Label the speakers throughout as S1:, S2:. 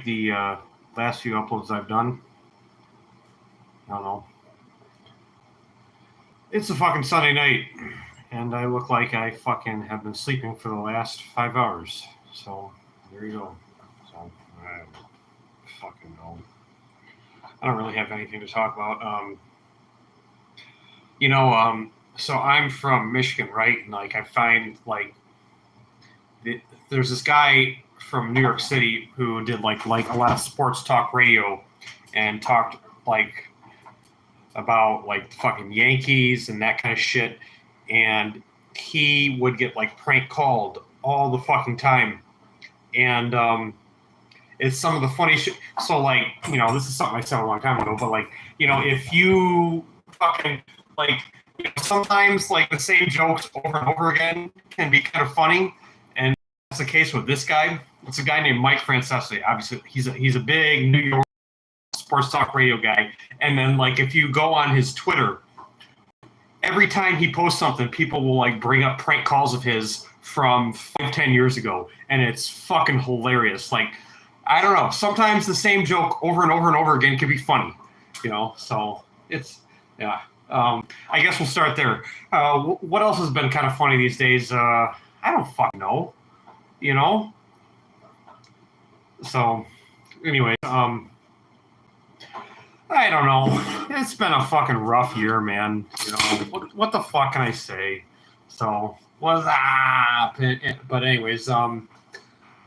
S1: the last few uploads I've done. I don't know. It's a fucking Sunday night, and I look like I fucking have been sleeping for the last 5 hours. So there you go. So I don't fucking know. I don't really have anything to talk about. So I'm from Michigan, right? And like I find like there's this guy from New York City who did like a lot of sports talk radio and talked like about like the fucking Yankees and that kind of shit. And he would get like prank called all the fucking time. And it's some of the funny shit. So like, this is something I said a long time ago, but like, if you fucking like, sometimes like the same jokes over and over again can be kind of funny. And that's the case with this guy. It's a guy named Mike Francesa. Obviously, he's a big New York sports talk radio guy. And then like if you go on his Twitter, every time he posts something, people will like bring up prank calls of his from 5-10 years ago, and it's fucking hilarious. Like, I don't know, sometimes the same joke over and over and over again can be funny, so it's I guess we'll start there. What else has been kind of funny these days? I don't fucking know, so anyway, I don't know. It's been a fucking rough year, man. What the fuck can I say? So, what's up? But anyways, I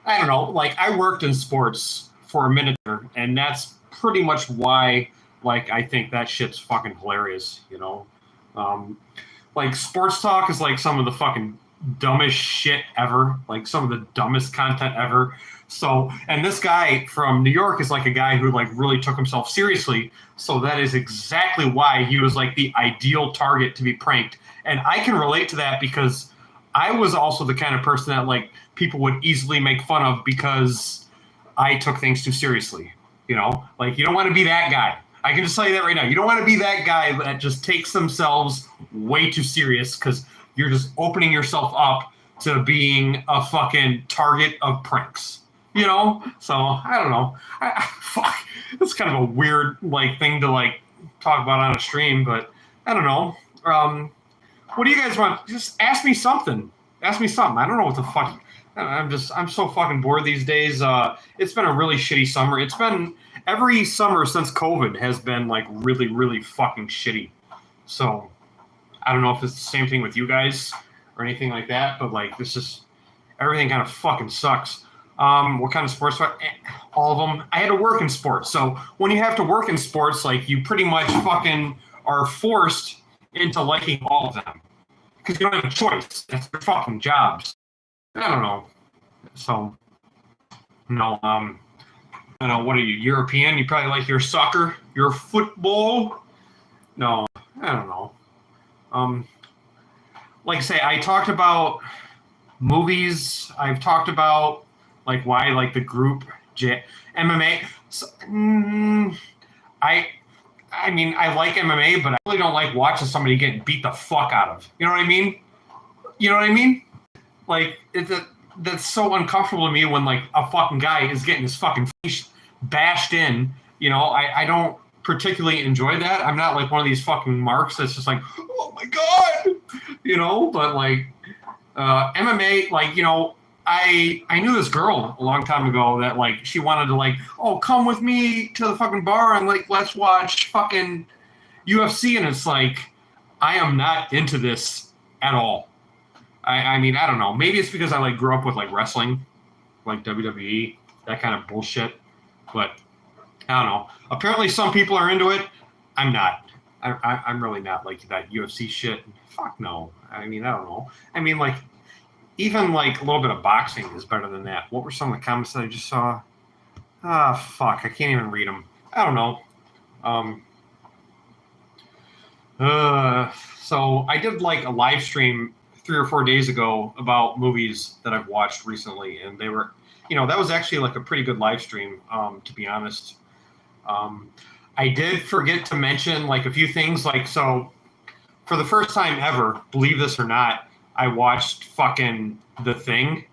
S1: don't know. Like, I worked in sports for a minute there, and that's pretty much why, like, I think that shit's fucking hilarious, Like, sports talk is, like, some of the fucking dumbest shit ever. Like, some of the dumbest content ever. So, and this guy from New York is like a guy who like really took himself seriously. So that is exactly why he was like the ideal target to be pranked. And I can relate to that because I was also the kind of person that like people would easily make fun of because I took things too seriously. Like you don't want to be that guy. I can just tell you that right now. You don't want to be that guy that just takes themselves way too serious because you're just opening yourself up to being a fucking target of pranks. So I don't know. Fuck, it's kind of a weird like thing to like talk about on a stream, but I don't know. What do you guys want? Just ask me something. Ask me something. I don't know what the fuck. I'm so fucking bored these days. It's been a really shitty summer. It's been every summer since COVID has been like really, really fucking shitty. So I don't know if it's the same thing with you guys or anything like that, but like this is everything kind of fucking sucks. What kind of sports? All of them. I had to work in sports. So when you have to work in sports, like you pretty much fucking are forced into liking all of them because you don't have a choice. That's their fucking jobs. I don't know. So, no. I don't know. What are you, European? You probably like your soccer, your football. No, I don't know. Like I say, I talked about movies. I've talked about like why like the group MMA. So, I mean I like MMA, but I really don't like watching somebody get beat the fuck out of. You know what I mean? Like that's so uncomfortable to me when like a fucking guy is getting his fucking face bashed in. I don't particularly enjoy that. I'm not like one of these fucking marks that's just like, oh my god, but like MMA, like I knew this girl a long time ago that like she wanted to like, oh, come with me to the fucking bar and like let's watch fucking UFC, and it's like I am not into this at all. I mean I don't know, maybe it's because I like grew up with like wrestling, like WWE, that kind of bullshit, but I don't know. Apparently some people are into it. I'm not. I'm really not like that UFC shit. Fuck no. I mean I don't know. I mean like. Even like a little bit of boxing is better than that. What were some of the comments that I just saw? Fuck, I can't even read them. I don't know. So I did like a live stream 3 or 4 days ago about movies that I've watched recently, and they were, that was actually like a pretty good live stream, to be honest. I did forget to mention like a few things, like so for the first time ever, believe this or not, I watched fucking The Thing.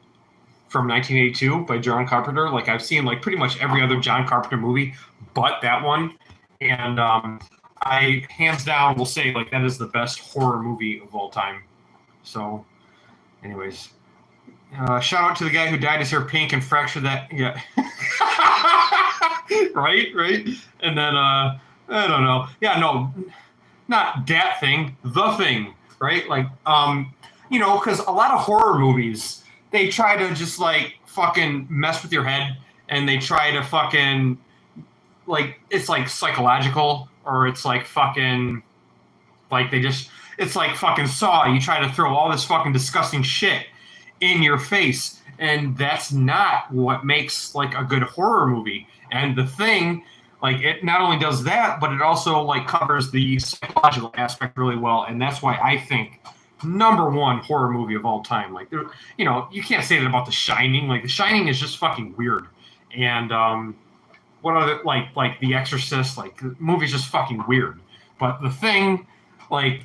S1: from 1982 by John Carpenter. Like I've seen like pretty much every other John Carpenter movie, but that one, and I hands down will say like that is the best horror movie of all time. So, anyways, shout out to the guy who dyed his hair pink and fractured that. Yeah, right. And then I don't know. Yeah, no, not that thing. The Thing. Right. Like because a lot of horror movies they try to just like fucking mess with your head and they try to fucking like it's like psychological or it's like fucking like it's like fucking Saw. You try to throw all this fucking disgusting shit in your face, and that's not what makes like a good horror movie. And The Thing, like it not only does that, but it also like covers the psychological aspect really well, and that's why I think number one horror movie of all time. Like you can't say that about The Shining. Like The Shining is just fucking weird, and what other like The Exorcist, like the movie's just fucking weird. But The Thing, like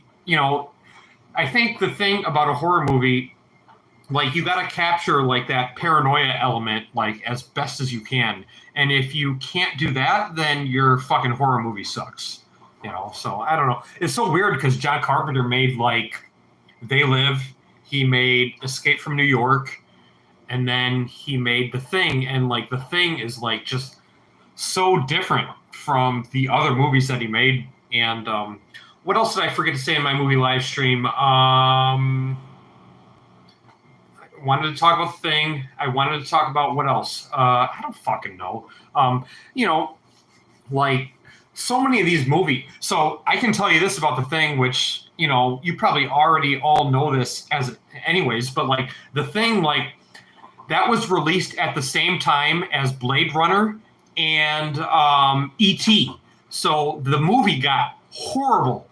S1: I think the thing about a horror movie, like you got to capture like that paranoia element like as best as you can, and if you can't do that, then your fucking horror movie sucks. So I don't know. It's so weird because John Carpenter made like They Live, he made Escape from New York, and then he made The Thing, and like The Thing is like just so different from the other movies that he made. And what else did I forget to say in my movie live stream? I wanted to talk about The Thing. I wanted to talk about what else? I don't fucking know. Like so many of these movies. So I can tell you this about The Thing, which you probably already all know this as anyways, but like The Thing, like that was released at the same time as Blade Runner and E.T. So the movie got horrible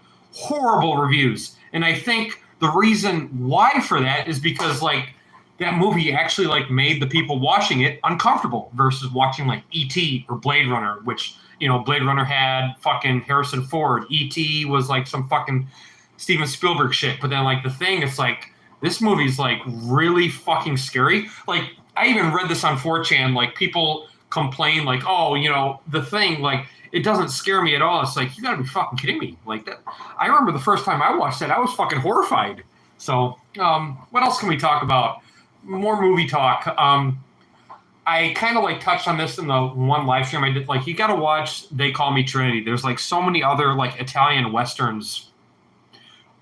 S1: reviews. And I think the reason why for that is because like that movie actually like made the people watching it uncomfortable versus watching like E.T. or Blade Runner, which, Blade Runner had fucking Harrison Ford. E.T. was like some fucking Steven Spielberg shit. But then like The Thing, it's like, this movie's like really fucking scary. Like I even read this on 4chan, like people complain like, oh, The Thing, like it doesn't scare me at all. It's like, you gotta be fucking kidding me. Like that. I remember the first time I watched that, I was fucking horrified. So what else can we talk about? More movie talk. I kind of like touched on this in the one live stream I did. Like you gotta watch They Call Me Trinity. There's like so many other like Italian Westerns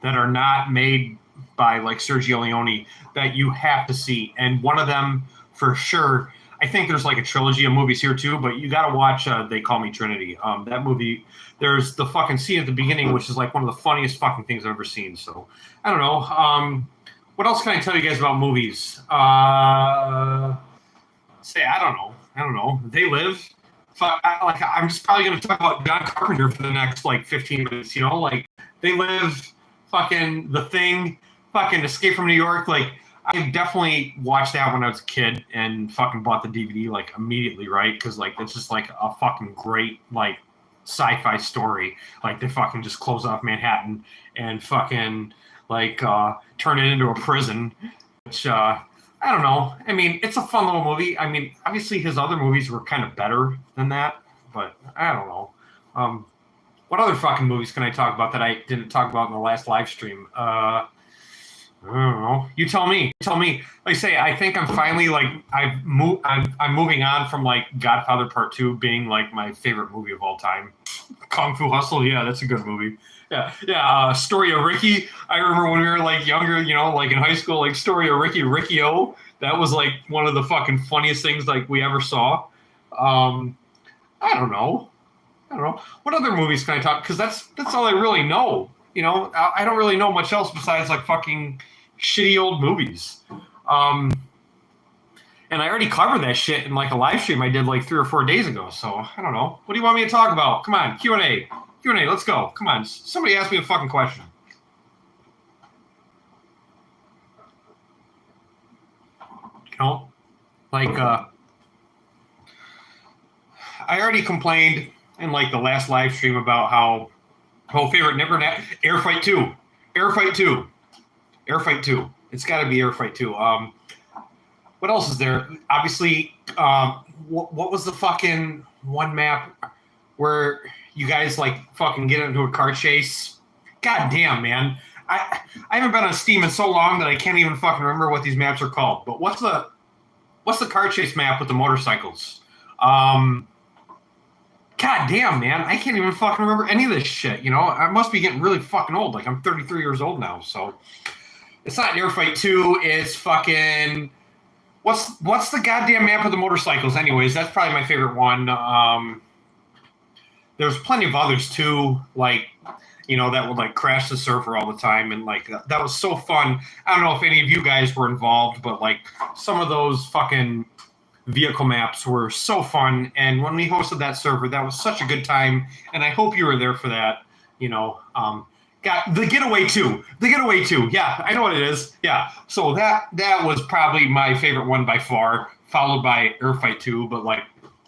S1: that are not made by like Sergio Leone that you have to see. And one of them for sure, I think there's like a trilogy of movies here too, but you got to watch They Call Me Trinity. That movie, there's the fucking scene at the beginning, which is like one of the funniest fucking things I've ever seen. So I don't know. What else can I tell you guys about movies? I don't know. They Live. I'm just probably going to talk about John Carpenter for the next like 15 minutes, like They Live, fucking The Thing, fucking Escape from New York. Like I definitely watched that when I was a kid and fucking bought the DVD like immediately, right? Because like it's just like a fucking great like sci-fi story. Like they fucking just close off Manhattan and fucking like turn it into a prison, which I don't know. I mean, it's a fun little movie. I mean, obviously his other movies were kind of better than that, but I don't know. What other fucking movies can I talk about that I didn't talk about in the last live stream? I don't know. You tell me. Like I say, I think I'm finally like I'm moving on from like Godfather Part 2 being like my favorite movie of all time. Kung Fu Hustle, yeah, that's a good movie. Yeah. Story of Ricky. I remember when we were like younger, like in high school, like Story of Ricky-O. That was like one of the fucking funniest things like we ever saw. I don't know. What other movies can I talk? Because that's all I really know. I don't really know much else besides like fucking shitty old movies. And I already covered that shit in like a live stream I did like 3 or 4 days ago. So I don't know. What do you want me to talk about? Come on, Q&A. Let's go. Come on. Somebody ask me a fucking question. Like I already complained in like the last live stream about how favorite Never Air Fight 2. It's got to be Air Fight 2. what else is there? Obviously, what was the fucking one map where you guys like fucking get into a car chase? God damn, man. I haven't been on Steam in so long that I can't even fucking remember what these maps are called. But what's the car chase map with the motorcycles? God damn, man. I can't even fucking remember any of this shit. You know, I must be getting really fucking old. Like, I'm 33 years old now, so. It's not Air Fight 2. It's fucking... What's the goddamn map of the motorcycles anyways? That's probably my favorite one. There's plenty of others, too, like, you know, that would, like, crash the server all the time. And, like, that was so fun. I don't know if any of you guys were involved, but, like, some of those fucking vehicle maps were so fun. And when we hosted that server, that was such a good time. And I hope you were there for that, you know. Got the Getaway 2. The Getaway 2. Yeah, I know what it is. Yeah. So that was probably my favorite one by far, followed by Air Fight 2. But, like,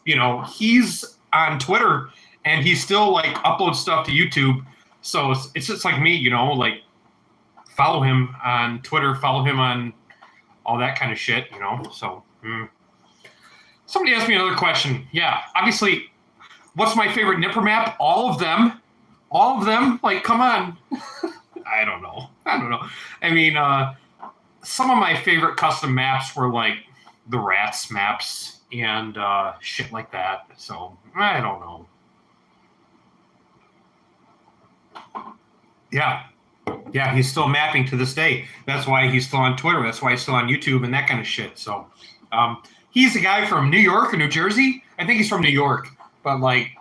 S1: you know, he's on Twitter and he still, like, uploads stuff to YouTube. So it's just like me, you know, like, follow him on Twitter, follow him on all that kind of shit, you know. So, Somebody asked me another question. Yeah, obviously, what's my favorite Nipper map? All of them. All of them? Like, come on. I don't know. I mean, some of my favorite custom maps were, like, the Rats maps and shit like that. So, I don't know. Yeah. Yeah, he's still mapping to this day. That's why he's still on Twitter. That's why he's still on YouTube and that kind of shit. So, he's a guy from New York or New Jersey. I think he's from New York. But, like,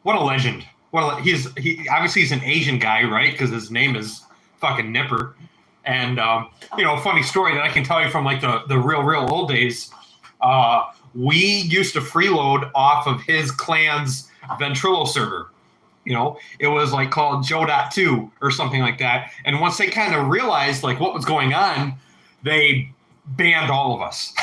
S1: what a legend. Well, he obviously he's an Asian guy, right? Because his name is fucking Nipper. And, you know, a funny story that I can tell you from, like, the real old days. We used to freeload off of his clan's Ventrilo server. You know, it was, like, called Joe.2 or something like that. And once they kind of realized, like, what was going on, they banned all of us.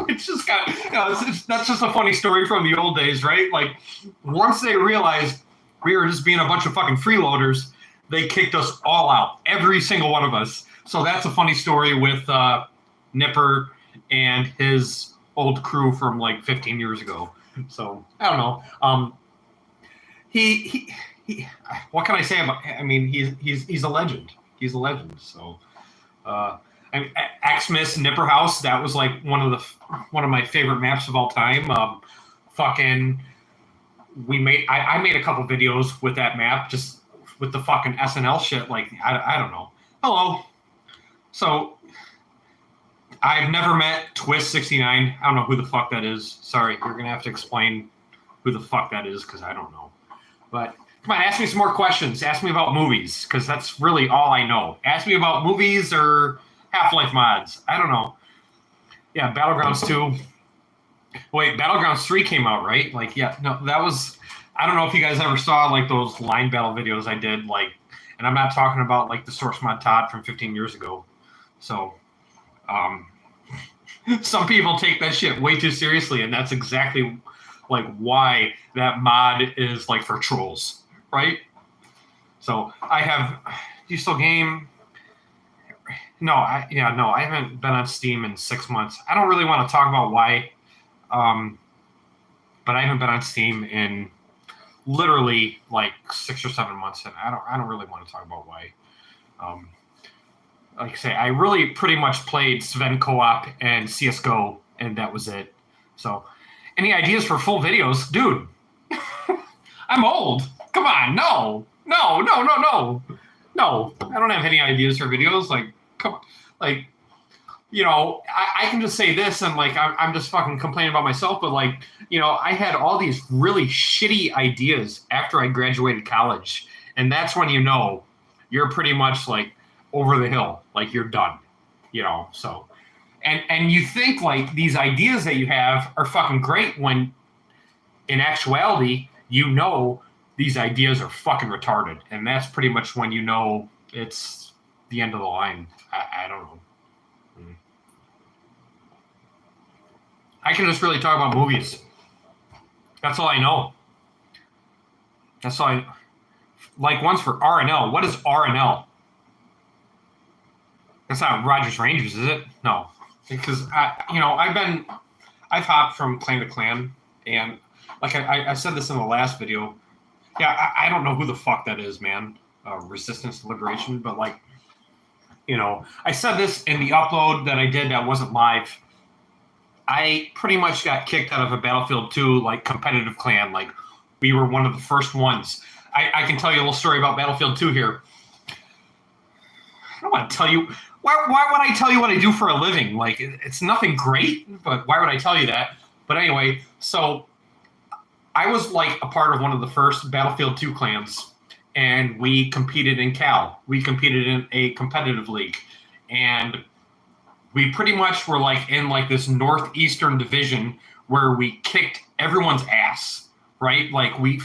S1: It's just kind of, you know, that's just a funny story from the old days, right? Like, once they realized we were just being a bunch of fucking freeloaders, they kicked us all out, every single one of us. So that's a funny story with Nipper and his old crew from like 15 years ago. So I don't know. He what can I say about? I mean, he's a legend. He's a legend. So, I mean, Xmas Nipper House. That was like one of my favorite maps of all time. I made a couple videos with that map, just with the fucking SNL shit. Like, I don't know. Hello. So, I've never met Twist69. I don't know who the fuck that is. Sorry, you're going to have to explain who the fuck that is, because I don't know. But, come on, ask me some more questions. Ask me about movies, because that's really all I know. Ask me about movies or Half-Life mods. I don't know. Yeah, Battlegrounds 2. Wait, Battlegrounds 3 came out, right? Like, yeah, no, that was... I don't know if you guys ever saw, like, those line battle videos I did, like... And I'm not talking about, like, the Source Mod Todd from 15 years ago. So, some people take that shit way too seriously, and that's exactly, like, why that mod is, like, for trolls, right? So, I have... Do you still game... No, I haven't been on Steam in 6 months. I don't really want to talk about why... but I haven't been on Steam in literally like 6 or 7 months, and I don't really want to talk about why. Like I say, I really pretty much played Sven Co-op and CS:GO, and that was it. So, any ideas for full videos, dude? I'm old. Come on, no. I don't have any ideas for videos. Like, come, like. You know, I can just say this and, like, I'm just fucking complaining about myself, but, like, you know, I had all these really shitty ideas after I graduated college, and that's when you know you're pretty much, like, over the hill, like, you're done, you know, so. And you think, like, these ideas that you have are fucking great when, in actuality, you know these ideas are fucking retarded, and that's pretty much when you know it's the end of the line. I don't know. I can just really talk about movies. That's all I know. That's all I... Like, one's for RNL. What is RNL? That's not Rogers Rangers, is it? No. because I've hopped from clan to clan, and like I said this in the last video. Yeah, I don't know who the fuck that is, man. Resistance to Liberation, but like, I said this in the upload that I did that wasn't live. I pretty much got kicked out of a Battlefield 2 like competitive clan. Like, we were one of the first ones. I can tell you a little story about Battlefield 2 here. I don't want to tell you. Why would I tell you what I do for a living? Like, it's nothing great, but why would I tell you that? But anyway, so I was like a part of one of the first Battlefield 2 clans, and we competed in Cal. We competed in a competitive league, and we pretty much were like in like this northeastern division where we kicked everyone's ass, right? Like we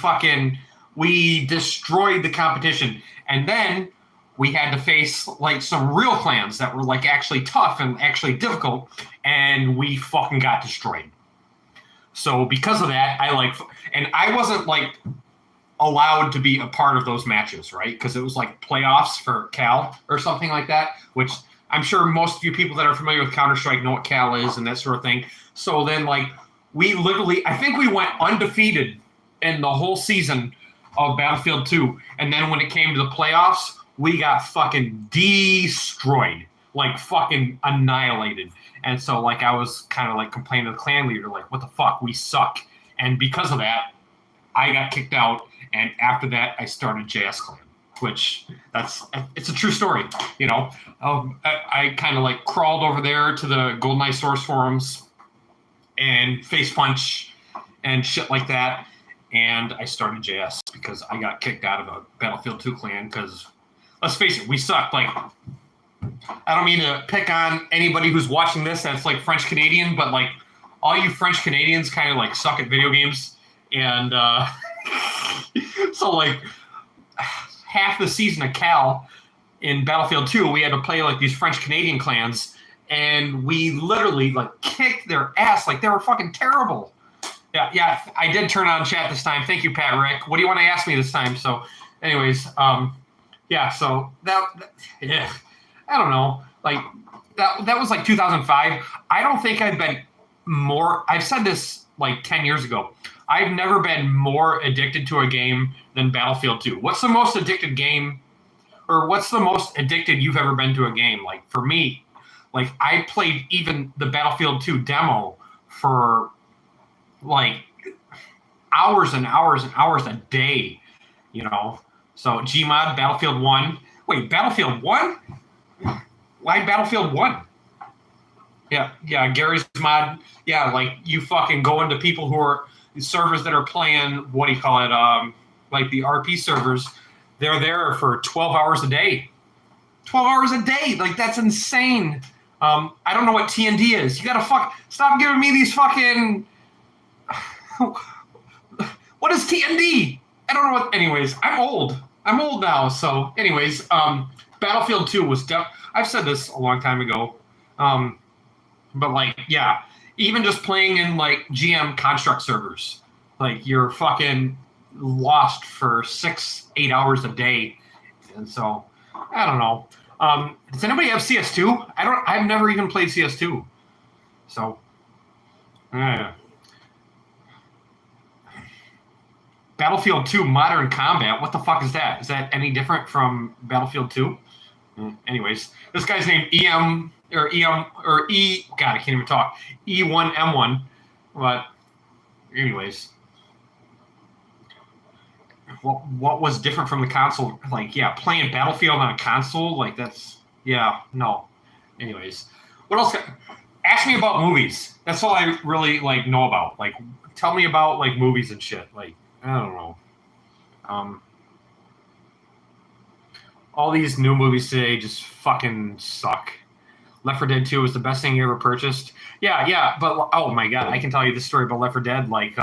S1: destroyed the competition, and then we had to face like some real clans that were like actually tough and actually difficult, and we fucking got destroyed. So because of that, and I wasn't like allowed to be a part of those matches, right? Because it was like playoffs for Cal or something like that, which I'm sure most of you people that are familiar with Counter-Strike know what Cal is and that sort of thing. So then like we literally, I think we went undefeated in the whole season of Battlefield 2. And then when it came to the playoffs, we got fucking destroyed, like fucking annihilated. And so like I was kind of like complaining to the clan leader, like, what the fuck, we suck. And because of that, I got kicked out. And after that, I started JS Clan, which it's a true story. I kind of like crawled over there to the GoldenEye source forums and face punch and shit like that. And I started JS because I got kicked out of a Battlefield 2 clan because, let's face it, we suck. Like, I don't mean to pick on anybody who's watching this that's like French Canadian, but like all you French Canadians kind of like suck at video games. And so like half the season of Cal in Battlefield 2, we had to play like these French Canadian clans, and we literally like kicked their ass. Like, they were fucking terrible. Yeah, I did turn on chat this time. Thank you, Pat Rick. What do you want to ask me this time? So anyways, yeah, so yeah, I don't know. Like that was like 2005. I don't think I've said this like 10 years ago. I've never been more addicted to a game than Battlefield 2. What's the most addicted game, or what's the most addicted you've ever been to a game? Like, for me, like, I played even the Battlefield 2 demo for like hours and hours and hours a day, So Gmod, Battlefield 1. Wait, Battlefield 1? Why Battlefield 1? Yeah, Gary's mod. Yeah, like, you fucking go into people who are servers that are playing, what do you call it, like the RP servers. They're there for 12 hours a day. 12 hours a day. Like, that's insane. I don't know what TND is. You gotta stop giving me these fucking... What is TND? I don't know what... Anyways, I'm old now. So anyways, Battlefield 2 was... I've said this a long time ago. But like, yeah, even just playing in like GM construct servers, like, you're fucking lost for 6-8 hours a day. And so, I don't know. Does anybody have CS2? I've never even played CS2. So, Battlefield 2 Modern Combat. What the fuck is that? Is that any different from Battlefield 2? Anyways, this guy's named God, I can't even talk. E1M1. But anyways, what was different from the console? Like, yeah, playing Battlefield on a console, like, that's, yeah, no. Anyways, what else? Ask me about movies. That's all I really like know about. Like, tell me about like movies and shit. Like, I don't know. All these new movies today just fucking suck. Left 4 Dead 2 was the best thing you ever purchased. Yeah, but oh my god, I can tell you this story about Left 4 Dead. Like,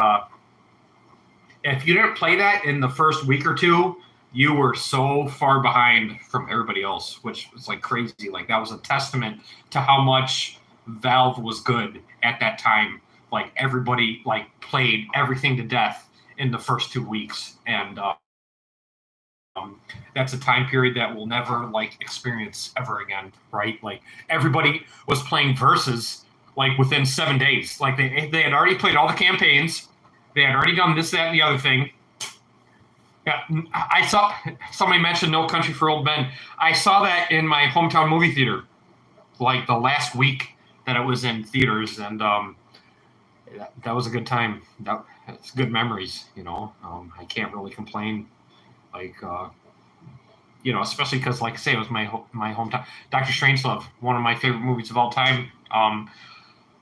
S1: if you didn't play that in the first week or two, you were so far behind from everybody else, which was like crazy. Like, that was a testament to how much Valve was good at that time. Like, everybody like played everything to death in the first 2 weeks, and That's a time period that we'll never like experience ever again, right? Like everybody was playing verses like within 7 days. Like they had already played all the campaigns, they had already done this, that, and the other thing. Yeah, I saw somebody mentioned No Country for Old Men. I saw that in my hometown movie theater, like the last week that it was in theaters, and that was a good time. That's good memories, you know. I can't really complain, like especially because, like I say, it was my hometown. Doctor Strangelove, one of my favorite movies of all time.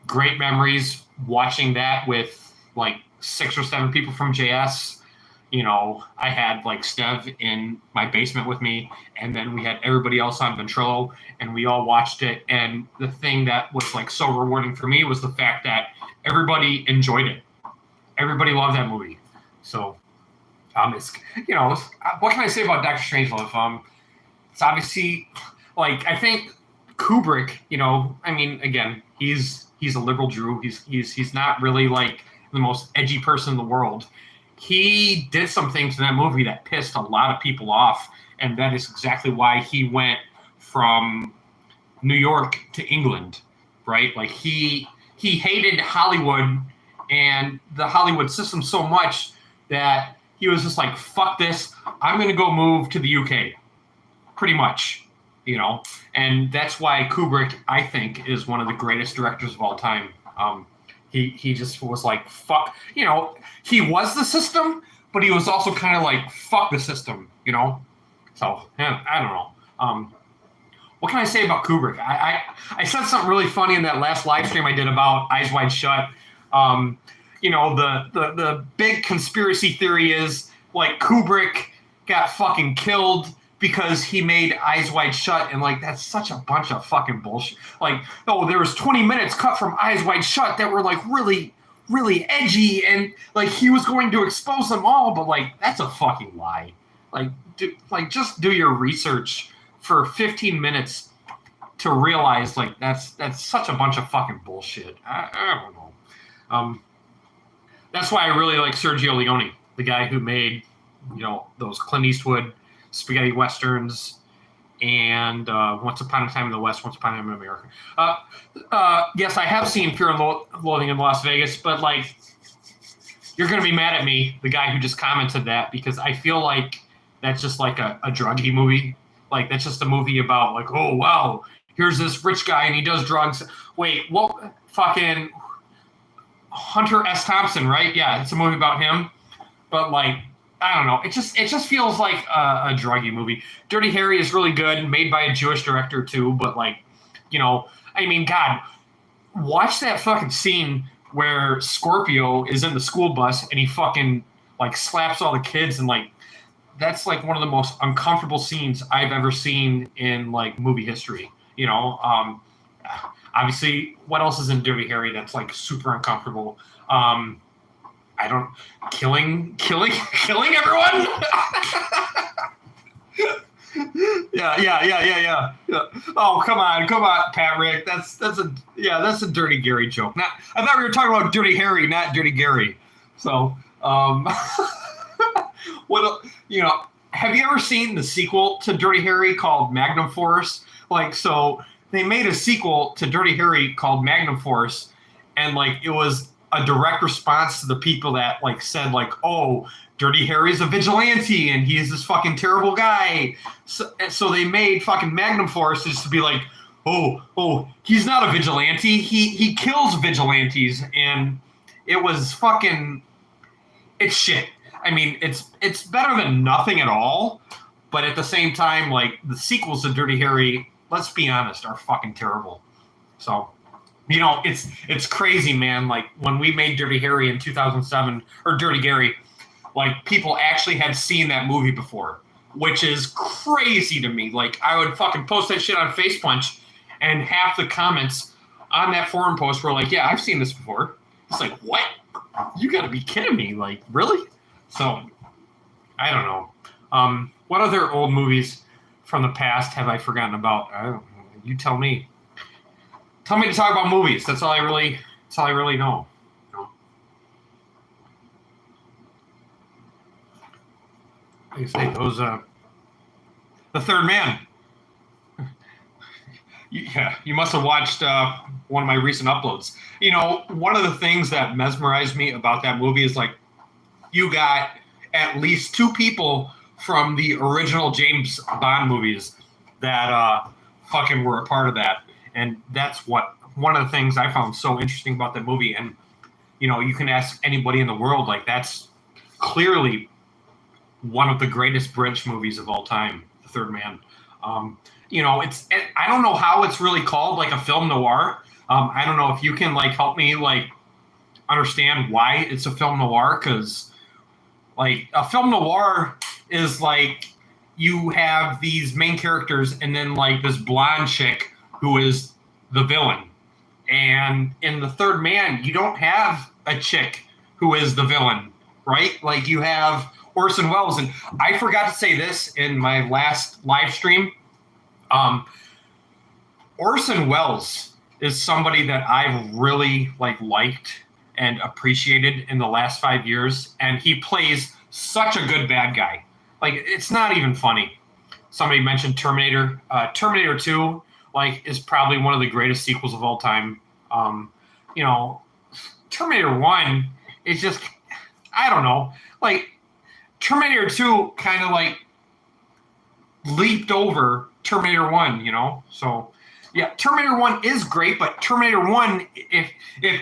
S1: Great memories watching that with like 6 or 7 people from JS. I had like Stev in my basement with me, and then we had everybody else on Ventrilo, and we all watched it. And the thing that was like so rewarding for me was the fact that everybody enjoyed it. Everybody loved that movie. So, it's what can I say about Doctor Strangelove? It's obviously like I think Kubrick. I mean, again, he's a liberal Jew. He's not really like the most edgy person in the world. He did some things in that movie that pissed a lot of people off, and that is exactly why he went from New York to England, right? Like he hated Hollywood and the Hollywood system so much that he was just like, fuck this, I'm going to go move to the UK, pretty much, and that's why Kubrick, I think, is one of the greatest directors of all time. He just was like, fuck, he was the system, but he was also kind of like, fuck the system, So, yeah, I don't know. What can I say about Kubrick? I said something really funny in that last live stream I did about Eyes Wide Shut. The big conspiracy theory is, like, Kubrick got fucking killed because he made Eyes Wide Shut, and like that's such a bunch of fucking bullshit. Like, there was 20 minutes cut from Eyes Wide Shut that were like really, really edgy, and like he was going to expose them all, but like that's a fucking lie. Just do your research for 15 minutes to realize like that's such a bunch of fucking bullshit. I don't know. That's why I really like Sergio Leone, the guy who made those Clint Eastwood spaghetti westerns, and Once Upon a Time in the West, Once Upon a Time in America. Yes, I have seen Fear and Loathing in Las Vegas, but like, you're going to be mad at me, the guy who just commented that, because I feel like that's just like a druggy movie. Like, that's just a movie about like, oh, wow, here's this rich guy and he does drugs. Wait, what? Fucking Hunter S. Thompson, right? Yeah, it's a movie about him. But like, I don't know. It just feels like a druggy movie. Dirty Harry is really good, made by a Jewish director too. But like, I mean, God, watch that fucking scene where Scorpio is in the school bus and he fucking like slaps all the kids, and like that's like one of the most uncomfortable scenes I've ever seen in like movie history. Obviously, what else is in Dirty Harry that's like super uncomfortable? I don't killing everyone. Yeah. Oh, come on, Pat Rick. That's a Dirty Gary joke. I thought we were talking about Dirty Harry, not Dirty Gary. So, what have you ever seen the sequel to Dirty Harry called Magnum Force? Like, so they made a sequel to Dirty Harry called Magnum Force, and like it was a direct response to the people that like said like, oh, Dirty Harry's a vigilante and he's this fucking terrible guy. So they made fucking Magnum Force just to be like, oh, he's not a vigilante. He kills vigilantes, and it was fucking, it's shit. I mean, it's better than nothing at all, but at the same time, like the sequels to Dirty Harry, let's be honest, are fucking terrible. So, it's crazy, man. Like when we made Dirty Harry in 2007, or Dirty Gary, like people actually had seen that movie before, which is crazy to me. Like I would fucking post that shit on Face Punch, and half the comments on that forum post were like, yeah, I've seen this before. It's like, what? You gotta be kidding me. Like, really? So, I don't know. What other old movies from the past have I forgotten about? I don't know. You tell me. Tell me to talk about movies. That's all I really know. Like I say, those The Third Man. Yeah, you must have watched one of my recent uploads. You know, one of the things that mesmerized me about that movie is like you got at least two people from the original James Bond movies that fucking were a part of that, and that's what one of the things I found so interesting about that movie. And you know, you can ask anybody in the world, like that's clearly one of the greatest British movies of all time, The Third Man. You know, I don't know how it's really called, like a film noir. I don't know if you can like help me like understand why it's a film noir, because like a film noir is like you have these main characters and then like this blonde chick who is the villain. And in The Third Man, you don't have a chick who is the villain, right? Like you have Orson Welles. And I forgot to say this in my last live stream. Orson Welles is somebody that I've really liked and appreciated in the last 5 years, and he plays such a good bad guy. Like it's not even funny. Somebody mentioned Terminator. Terminator 2 is probably one of the greatest sequels of all time. You know, Terminator 1 is just, I don't know, like Terminator 2 kind of leaped over Terminator 1, you know? So yeah, Terminator 1 is great, but Terminator 1, if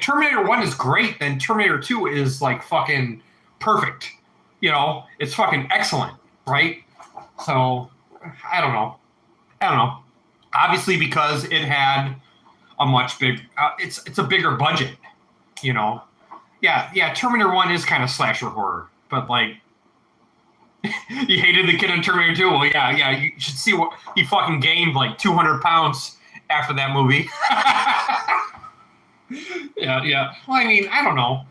S1: Terminator 1 is great, then Terminator 2 is fucking perfect. You know, it's fucking excellent, right? So I don't know. Obviously, because it had a much it's a bigger budget, you know. Yeah. Terminator 1 is kind of slasher horror, but you hated the kid in Terminator 2. Well, yeah. You should see what he fucking gained 200 pounds after that movie. Yeah. Well, I mean, I don't know.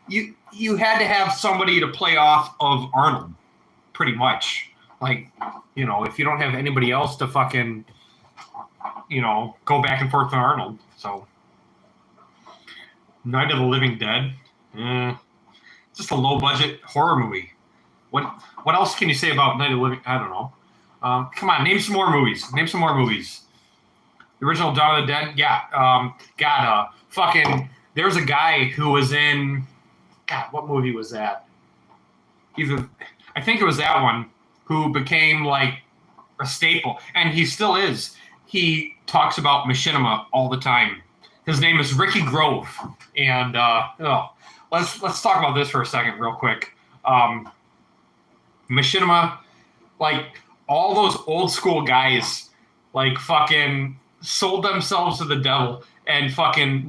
S1: You had to have somebody to play off of Arnold, pretty much. You know, if you don't have anybody else to fucking, you know, go back and forth with Arnold. So, Night of the Living Dead, just a low budget horror movie. What else can you say about Night of the Living? I don't know. Come on, name some more movies. The original Dawn of the Dead. Yeah. There's a guy who was in. God, what movie was that? I think it was that one, who became a staple, and he still is. He talks about Machinima all the time. His name is Ricky Grove, and let's talk about this for a second, real quick. Machinima, all those old school guys, fucking sold themselves to the devil, and fucking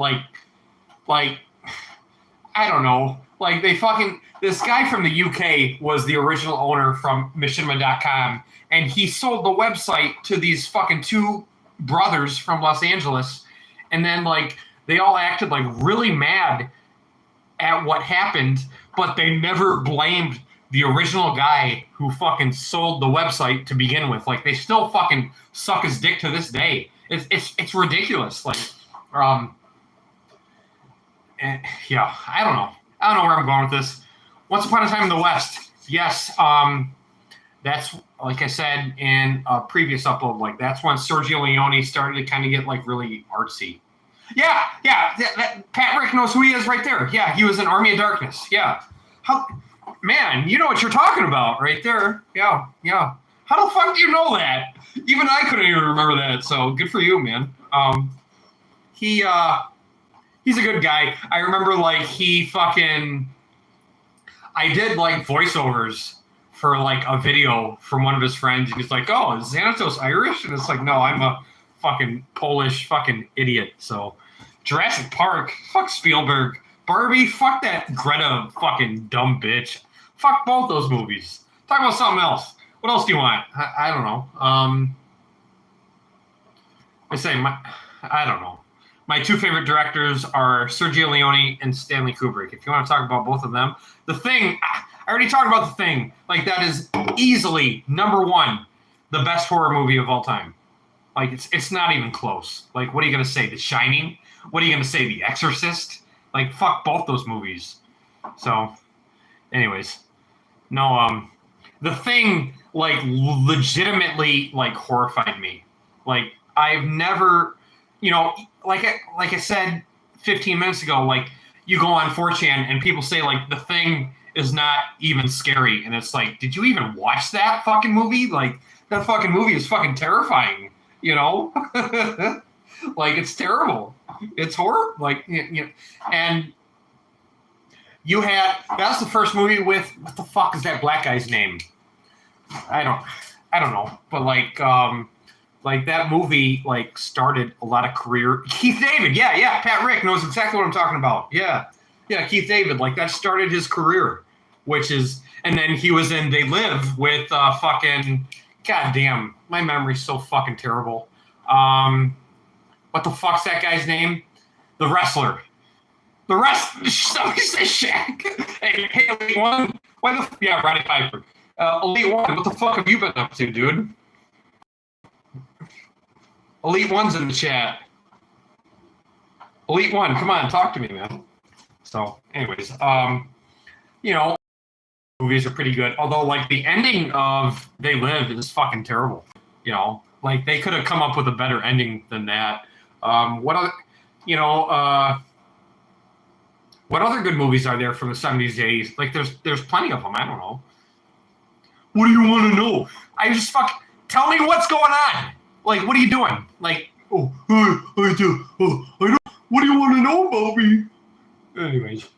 S1: I don't know, this guy from the UK was the original owner from Machinima.com, and he sold the website to these fucking two brothers from Los Angeles, and then they all acted really mad at what happened, but they never blamed the original guy who fucking sold the website to begin with. They still fucking suck his dick to this day. It's ridiculous. Yeah, I don't know where I'm going with this. Once Upon a Time in the West. Yes, that's, like I said in a previous upload, that's when Sergio Leone started to kind of get really artsy. Yeah, Pat Rick knows who he is right there. Yeah, he was in Army of Darkness. Yeah. Man, you know what you're talking about right there. Yeah. How the fuck do you know that? Even I couldn't even remember that, so good for you, man. He's a good guy. I remember I did voiceovers for a video from one of his friends. He's like, "Oh, is Xanatos Irish?" And it's no, I'm a fucking Polish fucking idiot. So Jurassic Park, fuck Spielberg. Barbie, fuck that Greta fucking dumb bitch. Fuck both those movies. Talk about something else. What else do you want? I don't know. I don't know. My two favorite directors are Sergio Leone and Stanley Kubrick. If you want to talk about both of them. The Thing, I already talked about The Thing. That is easily number one, the best horror movie of all time. It's not even close. What are you going to say? The Shining? What are you going to say? The Exorcist? Fuck both those movies. So, anyways. No, The Thing, like, legitimately, like, horrified me. Like, I've never, like I said 15 minutes ago, like, you go on 4chan and people say, like, The Thing is not even scary. And it's like, did you even watch that fucking movie? Like, that fucking movie is fucking terrifying, you know? Like, it's terrible. It's horror. Like, and that's the first movie with, what the fuck is that black guy's name? I don't know. But like that movie, like, started a lot of career. Keith David, yeah. Pat Rick knows exactly what I'm talking about. Yeah, Keith David, like, that started his career, and then he was in They Live with fucking, goddamn, my memory's so fucking terrible. What the fuck's that guy's name? The wrestler. Somebody say Shaq. Hey, Elite One. Roddy Piper. Elite One, what the fuck have you been up to, dude? Elite One's in the chat. Elite One, come on, talk to me, man. So, anyways, movies are pretty good. Although, like, the ending of They Live is fucking terrible. Like, they could have come up with a better ending than that. What other good movies are there from the 70s, 80s? Like, there's plenty of them. I don't know. What do you want to know? Tell me what's going on. Like, what are you doing? Like, I do. What do you want to know about me? Anyways.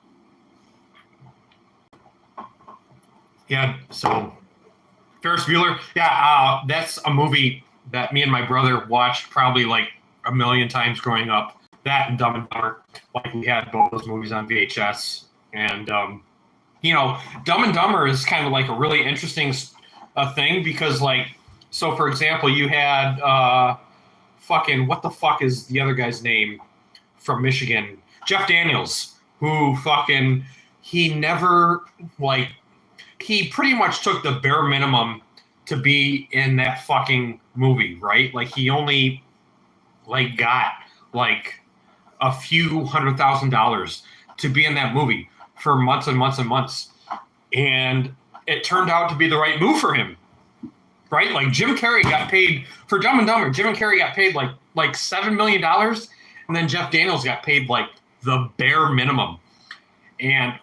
S1: Yeah, so Ferris Bueller. Yeah, that's a movie that me and my brother watched probably like a million times growing up. That and Dumb and Dumber. Like, we had both those movies on VHS. And, Dumb and Dumber is kind of like a really interesting thing because, like, so for example, you had fucking, what the fuck is the other guy's name from Michigan? Jeff Daniels, who fucking, he never, like, he pretty much took the bare minimum to be in that fucking movie, right? Like, he only, like, got, like, a few $100,000 to be in that movie for months and months and months. And it turned out to be the right move for him, right? Like, Jim Carrey got paid for Dumb and Dumber. Jim Carrey got paid like $7 million, and then Jeff Daniels got paid like the bare minimum. And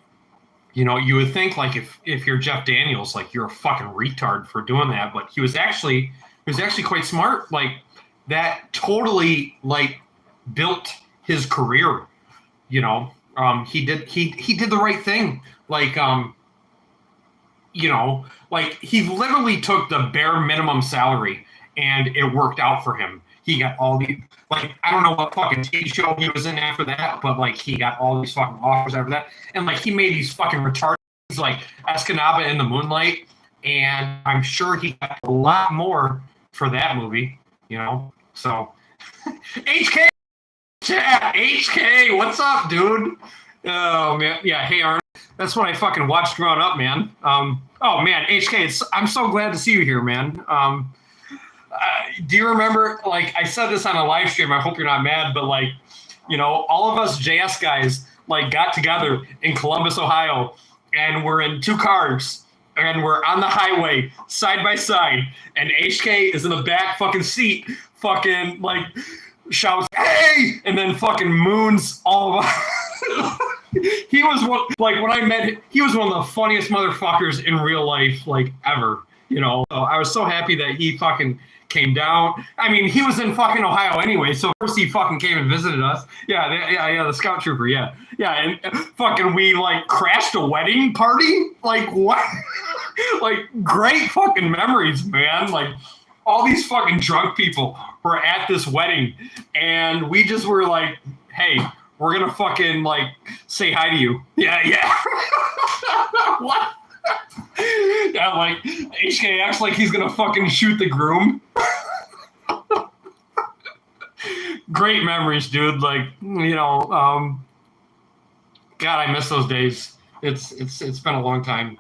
S1: you would think, like, if you're Jeff Daniels, like, you're a fucking retard for doing that, but he was actually quite smart. Like, that totally, like, built his career. He did the right thing. Like, like, he literally took the bare minimum salary and it worked out for him. He got all the, like, I don't know what fucking TV show he was in after that, but, like, he got all these fucking offers after that. And, like, he made these fucking retarded, like Escanaba in the Moonlight. And I'm sure he got a lot more for that movie, So, HK, chat, HK, what's up, dude? Oh, man. Yeah, hey, Arnold. That's what I fucking watched growing up, man. Oh, man, HK, I'm so glad to see you here, man. Do you remember, like, I said this on a live stream, I hope you're not mad, but, like, all of us JS guys, like, got together in Columbus, Ohio, and we're in two cars, and we're on the highway, side by side, and HK is in the back fucking seat, fucking, like, shouts, hey, and then fucking moons all of us. He was one, like, when I met him, he was one of the funniest motherfuckers in real life, like, ever, So I was so happy that he fucking came down. I mean, he was in fucking Ohio anyway, so first he fucking came and visited us. Yeah, the scout trooper, yeah, and fucking we, like, crashed a wedding party. Like, what? Like, great fucking memories, man. Like, all these fucking drunk people were at this wedding, and we just were like, hey, we're gonna fucking, like, say hi to you. Yeah. What? Yeah, like, HK acts like he's gonna fucking shoot the groom. Great memories, dude. Like, God, I miss those days. It's been a long time.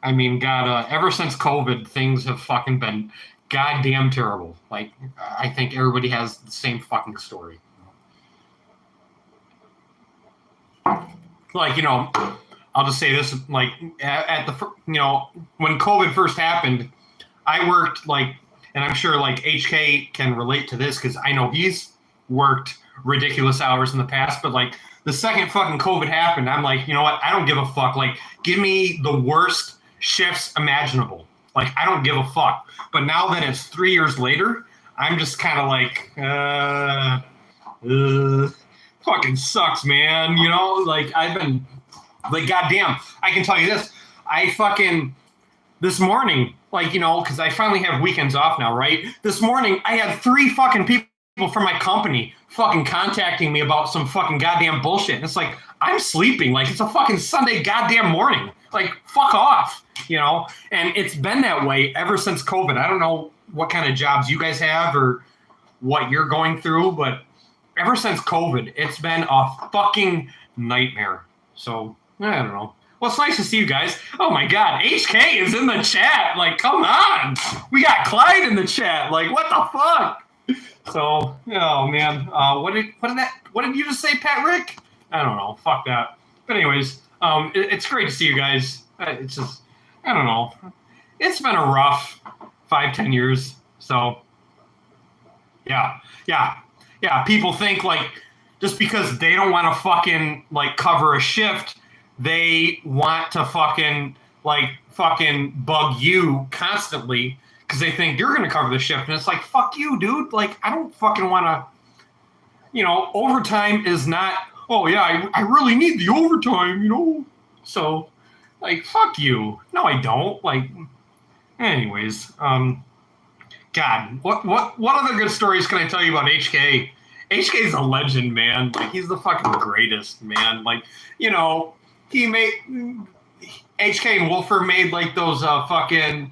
S1: I mean, God, ever since COVID, things have fucking been goddamn terrible. Like, I think everybody has the same fucking story. Like, I'll just say this, like at the when COVID first happened, I worked like, and I'm sure like HK can relate to this because I know he's worked ridiculous hours in the past, but like the second fucking COVID happened, I'm like, you know what? I don't give a fuck. Like, give me the worst shifts imaginable. Like, I don't give a fuck. But now that it's 3 years later, I'm just kind of like, fucking sucks, man. You know, like I've been, like, goddamn. I can tell you this. I fucking this morning, like, you know, because I finally have weekends off now, right? This morning, I had 3 fucking people from my company fucking contacting me about some fucking goddamn bullshit. And it's like, I'm sleeping. Like, it's a fucking Sunday goddamn morning. Like, fuck off, you know? And it's been that way ever since COVID. I don't know what kind of jobs you guys have or what you're going through, but ever since COVID, it's been a fucking nightmare. So, I don't know. Well, it's nice to see you guys. Oh my God, HK is in the chat. Like, come on. We got Clyde in the chat. Like, what the fuck? So, oh man, what did you just say, Pat Rick? I don't know. Fuck that. But anyways, it's great to see you guys. It's just, I don't know. It's been a rough 5-10 years. So, yeah. People think like just because they don't want to fucking like cover a shift, they want to fucking bug you constantly because they think you're going to cover the shift. And it's like, fuck you, dude. Like, I don't fucking want to, you know, overtime is not, oh yeah, I really need the overtime, you know? So, like, fuck you. No, I don't. Like, anyways, God, what other good stories can I tell you about HK? HK's a legend, man. Like, he's the fucking greatest, man. Like, you know, he made HK and Wolfer made like those fucking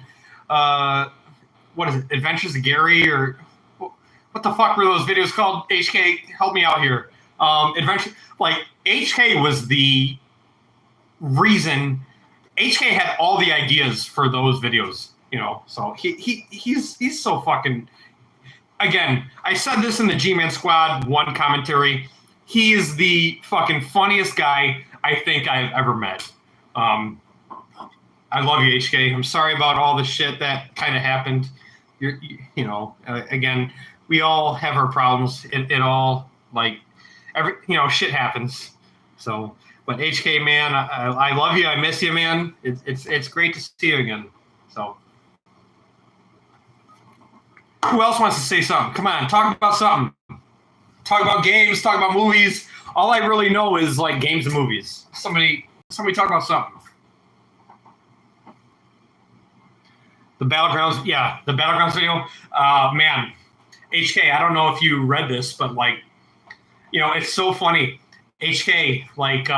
S1: what is it, Adventures of Gary, or what the fuck were those videos called? HK, help me out here. Adventure, like HK was the reason. HK had all the ideas for those videos, you know. So he's so fucking. Again, I said this in the G-Man Squad 1 commentary. He is the fucking funniest guy I think I've ever met. I love you, HK. I'm sorry about all the shit that kind of happened. You know, again, we all have our problems. It all, like, shit happens. So, but HK, man, I love you. I miss you, man. It's great to see you again. So, who else wants to say something? Come on, talk about something. Talk about games. Talk about movies. All I really know is like games and movies. Somebody talk about something. The Battlegrounds, yeah, the Battlegrounds video. Man, HK, I don't know if you read this, but like, you know, it's so funny. HK, like,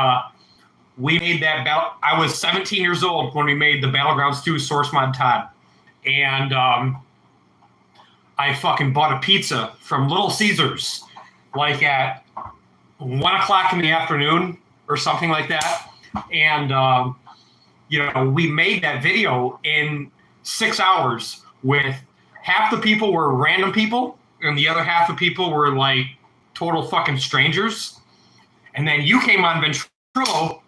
S1: we made that battle. I was 17 years old when we made the Battlegrounds 2 Source Mod Todd, and I fucking bought a pizza from Little Caesars, like at 1 o'clock in the afternoon or something like that, and you know, we made that video in 6 hours with half the people were random people and the other half of people were like total fucking strangers. And then you came on Ventrilo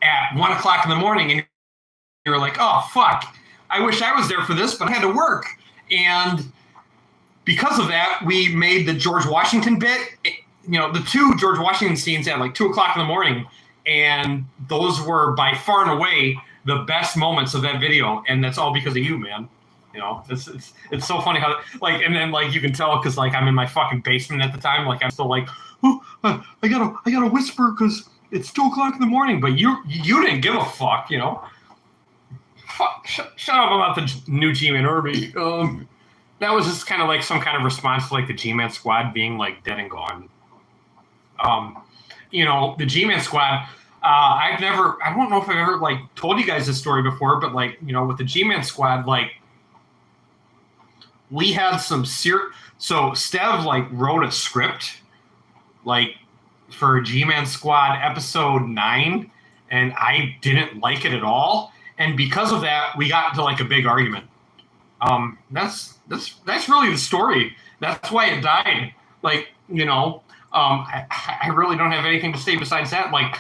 S1: at 1 o'clock in the morning and you were like, oh, fuck, I wish I was there for this, but I had to work. And because of that, we made the George Washington bit, you know, the 2 George Washington scenes at like 2 o'clock in the morning. And those were by far and away the best moments of that video, and that's all because of you, man. You know, it's so funny how, like, and then like you can tell because like I'm in my fucking basement at the time, like I'm still like, oh, I gotta whisper because it's 2 o'clock in the morning, but you didn't give a fuck, you know. Fuck, shut up about the new G-Man Army. That was just kind of like some kind of response to like the G-Man Squad being like dead and gone. You know, the G-Man Squad. I don't know if I've ever like told you guys this story before, but like, you know, with the G-Man Squad, like we had some so Stev like wrote a script like for G-Man Squad episode 9, and I didn't like it at all. And because of that, we got into like a big argument. That's really the story. That's why it died. Like, you know, I really don't have anything to say besides that. Like,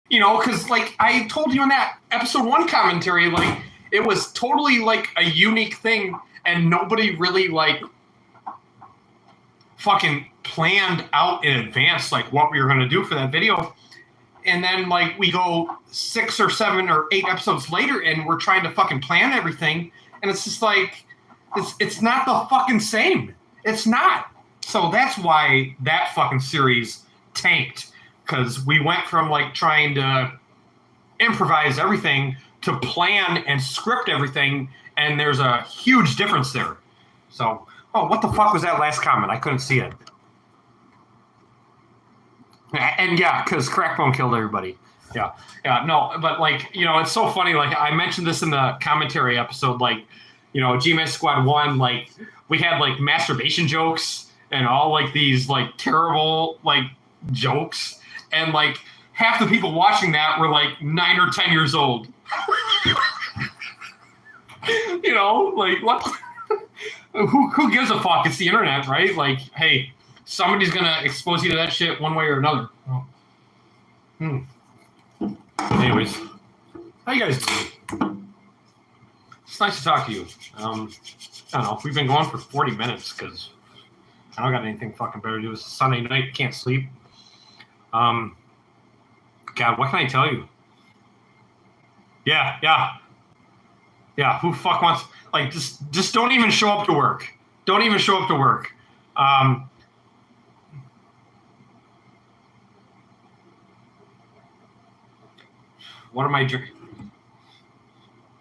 S1: You know, because like I told you in that episode 1 commentary, like it was totally like a unique thing, and nobody really like fucking planned out in advance like what we were going to do for that video. And then like we go 6 or 7 or 8 episodes later, and we're trying to fucking plan everything, and it's just like it's not the fucking same. It's not. So that's why that fucking series tanked, because we went from like trying to improvise everything to plan and script everything, and there's a huge difference there. So, oh, what the fuck was that last comment? I couldn't see it. And yeah, because Crackbone killed everybody. Yeah, no, but like, you know, it's so funny. Like I mentioned this in the commentary episode, like, you know, G-Man Squad 1, like we had like masturbation jokes and all like these like terrible like jokes, and like half the people watching that were like 9 or 10 years old. You know, like what? Who gives a fuck? It's the internet, right? Like, hey, somebody's gonna expose you to that shit one way or another. Oh. Anyways, how you guys doing? It's nice to talk to you. I don't know. We've been going for 40 minutes because I don't got anything fucking better to do. It's a Sunday night. Can't sleep. God, what can I tell you? Yeah. Who fuck wants, like, just don't even show up to work. Don't even show up to work. What am I drinking?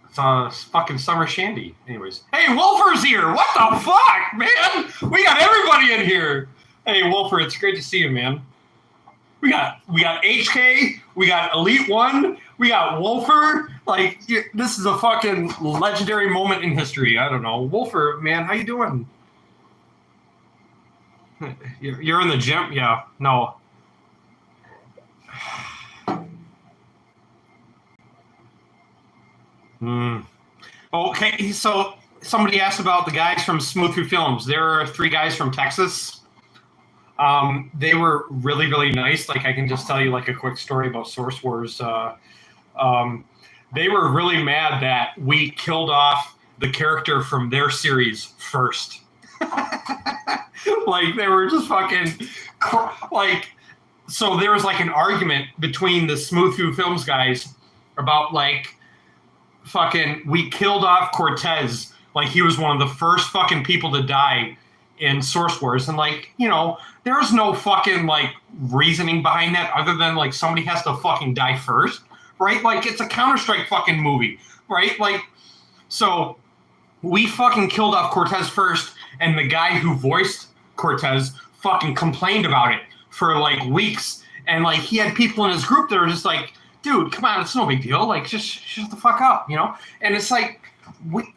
S1: It's fucking summer shandy. Anyways. Hey, Wolfer's here. What the fuck, man? We got everybody in here. Hey, Wolfer, it's great to see you, man. We got HK, we got Elite One, we got Wolfer. Like, this is a fucking legendary moment in history. I don't know. Wolfer, man, how you doing? You're in the gym? Yeah, no. Okay, so somebody asked about the guys from Smooth Through Films. There are 3 guys from Texas. They were really, really nice. Like, I can just tell you like a quick story about Source Wars. They were really mad that we killed off the character from their series first. Like, they were just fucking like, so there was like an argument between the Smooth Through Films guys about like fucking, we killed off Cortez. Like, he was one of the first fucking people to die in Source Wars. And like, you know, there's no fucking like reasoning behind that other than like somebody has to fucking die first, right? Like, it's a Counter-Strike fucking movie, right? Like, so we fucking killed off Cortez first, and the guy who voiced Cortez fucking complained about it for like weeks. And like, he had people in his group that were just like, dude, come on, it's no big deal. Like, just shut the fuck up, you know? And it's like,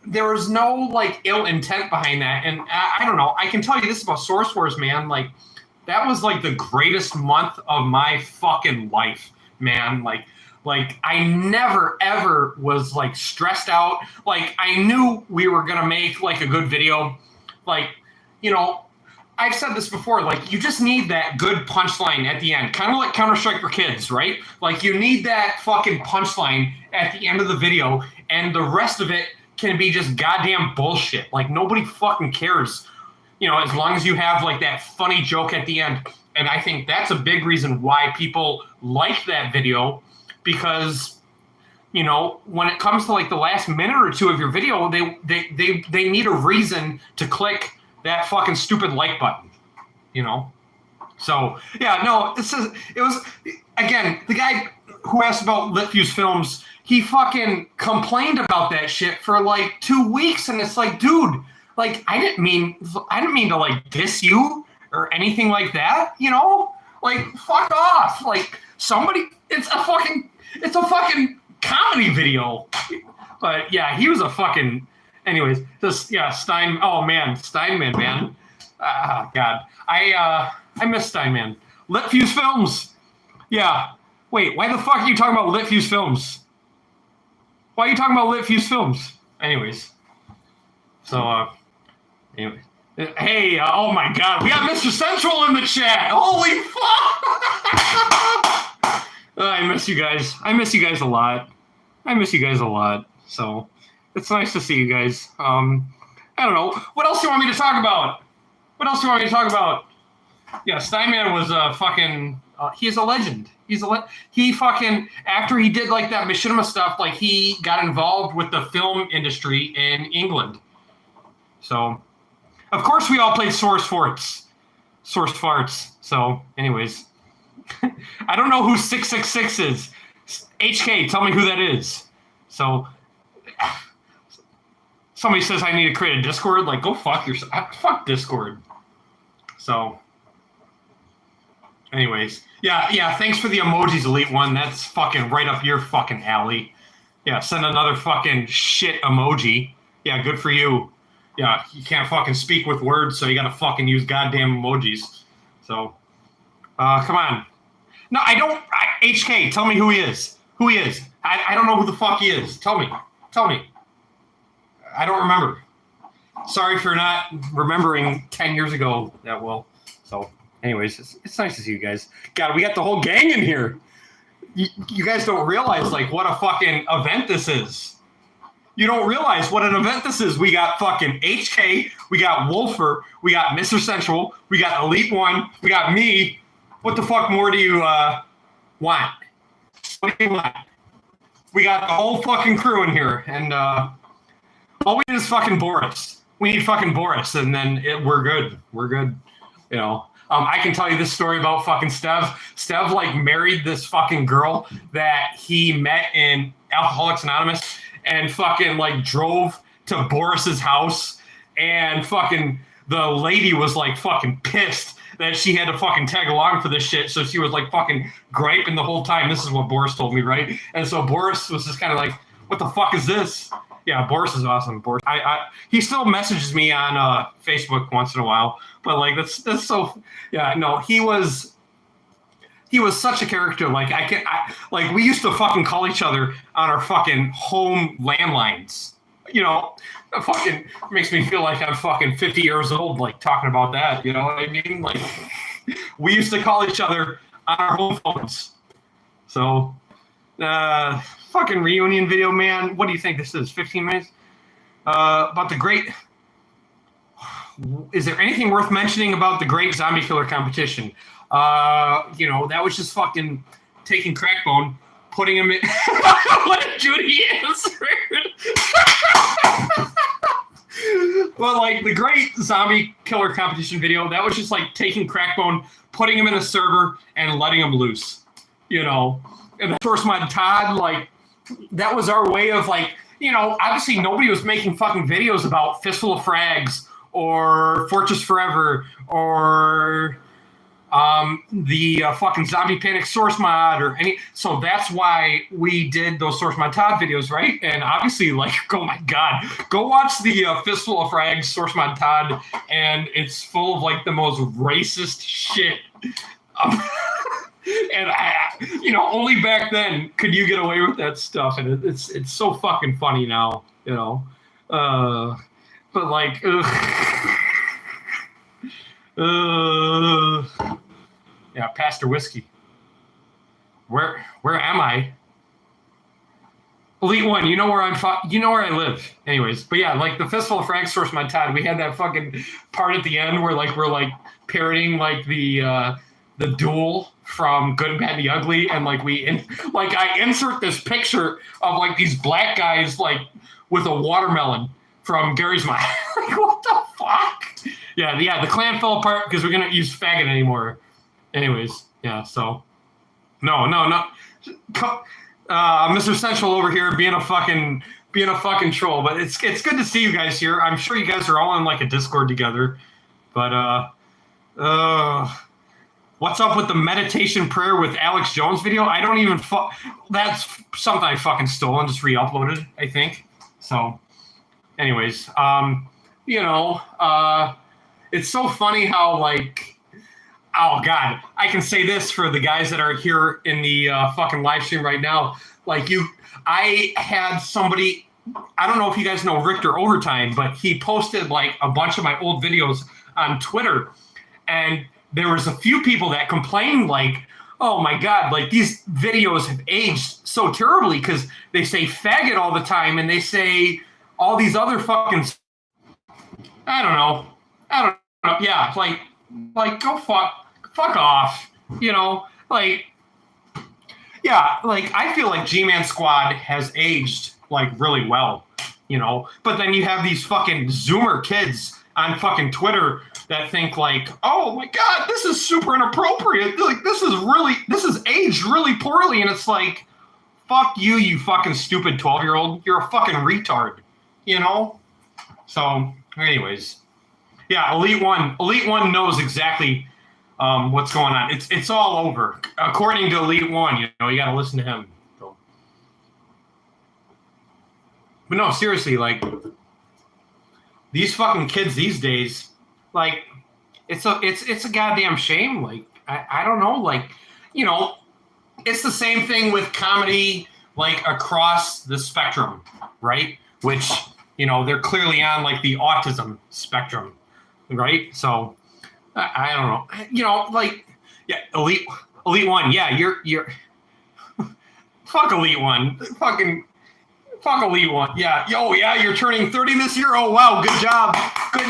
S1: there was no like ill intent behind that. And I don't know. I can tell you this about Source Wars, man. Like, that was like the greatest month of my fucking life, man. Like I never ever was like stressed out. Like, I knew we were gonna make like a good video. Like, you know, I've said this before, like, you just need that good punchline at the end. Kind of like Counter-Strike for kids, right? Like, you need that fucking punchline at the end of the video, and the rest of it can be just goddamn bullshit. Like, nobody fucking cares, you know, as long as you have like that funny joke at the end. And I think that's a big reason why people like that video, because, you know, when it comes to like the last minute or 2 of your video, they need a reason to click that fucking stupid like button, you know? So, yeah, no, it was, again, the guy who asked about Litfuse Films, he fucking complained about that shit for like 2 weeks, and it's like, dude, like, I didn't mean to like diss you or anything like that, you know? Like, fuck off. Like, somebody, it's a fucking comedy video. But yeah, he was a fucking, anyways, Steinman, man. God. I miss Steinman. Litfuse Films. Yeah. Wait, why the fuck are you talking about Litfuse Films? Why are you talking about Litfuse Films? Anyways. So, anyway. Hey, oh my God, we got Mr. Central in the chat. Holy fuck! I miss you guys. I miss you guys a lot. So it's nice to see you guys. I don't know. What else do you want me to talk about? Yeah, Steinman was fucking. He's a legend. He fucking, after he did like that machinima stuff, like he got involved with the film industry in England. So, of course, we all played Source Farts. So, anyways, I don't know who 666 is. HK, tell me who that is. So, somebody says I need to create a Discord. Like, go fuck yourself. Fuck Discord. So, anyways, yeah. Thanks for the emojis, Elite One. That's fucking right up your fucking alley. Yeah, send another fucking shit emoji. Yeah, good for you. Yeah, you can't fucking speak with words, so you gotta fucking use goddamn emojis. So, come on. No, I don't. HK, tell me who he is. I don't know who the fuck he is. Tell me. I don't remember. Sorry for not remembering 10 years ago that well. So, anyways, it's nice to see you guys. God, we got the whole gang in here. You guys don't realize, like, what a fucking event this is. You don't realize what an event this is. We got fucking HK, we got Wolfer, we got Mr. Central, we got Elite One, we got me. What the fuck more do you want? What do you want? We got the whole fucking crew in here, and all we need is fucking Boris. We need fucking Boris, and then we're good. We're good. You know, I can tell you this story about fucking Stev. Stev, like, married this fucking girl that he met in Alcoholics Anonymous and fucking, like, drove to Boris's house, and fucking the lady was, like, fucking pissed that she had to fucking tag along for this shit. So she was, like, fucking griping the whole time. This is what Boris told me, right? And so Boris was just kind of like, what the fuck is this? Yeah, Boris is awesome. Boris, he still messages me on Facebook once in a while, but like that's so. Yeah, no, he was such a character. Like like we used to fucking call each other on our fucking home landlines. You know, it fucking makes me feel like I'm fucking 50 years old, like talking about that. You know what I mean? Like we used to call each other on our home phones. So. Fucking reunion video, man. What do you think this is? 15 minutes? About the great... Is there anything worth mentioning about the great zombie killer competition? You know, that was just fucking taking Crackbone, putting him in... What if Judy answered? Well, like, the great zombie killer competition video, that was just like taking Crackbone, putting him in a server, and letting him loose. You know? And of course, my Todd, like, that was our way of, like, you know, obviously nobody was making fucking videos about Fistful of Frags or Fortress Forever or the fucking Zombie Panic source mod or any. So that's why we did those source mod Todd videos, right? And obviously, like, oh my God, go watch the Fistful of Frags source mod Todd, and it's full of, like, the most racist shit. And you know, only back then could you get away with that stuff, and it's so fucking funny now, you know. But like, yeah, Pastor Whiskey. Where am I? Elite One, you know where you know where I live. Anyways, but yeah, like the Fistful of Frags source my Todd, we had that fucking part at the end where like we're like parroting like the duel from Good, Bad, and the Ugly, and like I insert this picture of like these black guys like with a watermelon from Gary's Mind. Like, what the fuck? Yeah, the clan fell apart because we're gonna use faggot anymore. Anyways, yeah, so no. Mr. Central over here being a fucking troll, but it's good to see you guys here. I'm sure you guys are all in like a Discord together, but what's up with the meditation prayer with Alex Jones video? I don't even that's something I fucking stole and just re-uploaded, I think. So, anyways, you know, it's so funny how like, oh God, I can say this for the guys that are here in the fucking live stream right now. Like I had somebody, I don't know if you guys know Richter Overtime, but he posted like a bunch of my old videos on Twitter, and there was a few people that complained like, oh my God, like these videos have aged so terribly because they say faggot all the time and they say all these other fucking, I don't know. I don't know. Yeah, like go fuck off. You know, like, yeah, like I feel like G-Man Squad has aged like really well, you know. But then you have these fucking Zoomer kids on fucking Twitter that think like, oh my God, this is super inappropriate. Like this is aged really poorly, and it's like, fuck you, you fucking stupid 12-year-old. You're a fucking retard, you know. So, anyways, yeah, Elite One knows exactly what's going on. It's all over. According to Elite One, you know, you got to listen to him. So. But no, seriously, like these fucking kids these days, like it's a goddamn shame. Like I don't know, like, you know, it's the same thing with comedy, like across the spectrum, right? Which, you know, they're clearly on like the autism spectrum, right? So I don't know, you know, like, yeah, Elite One, yeah, you're fuck Elite One, fuck Elite One, yeah, yo, yeah, you're turning 30 this year. Oh wow, good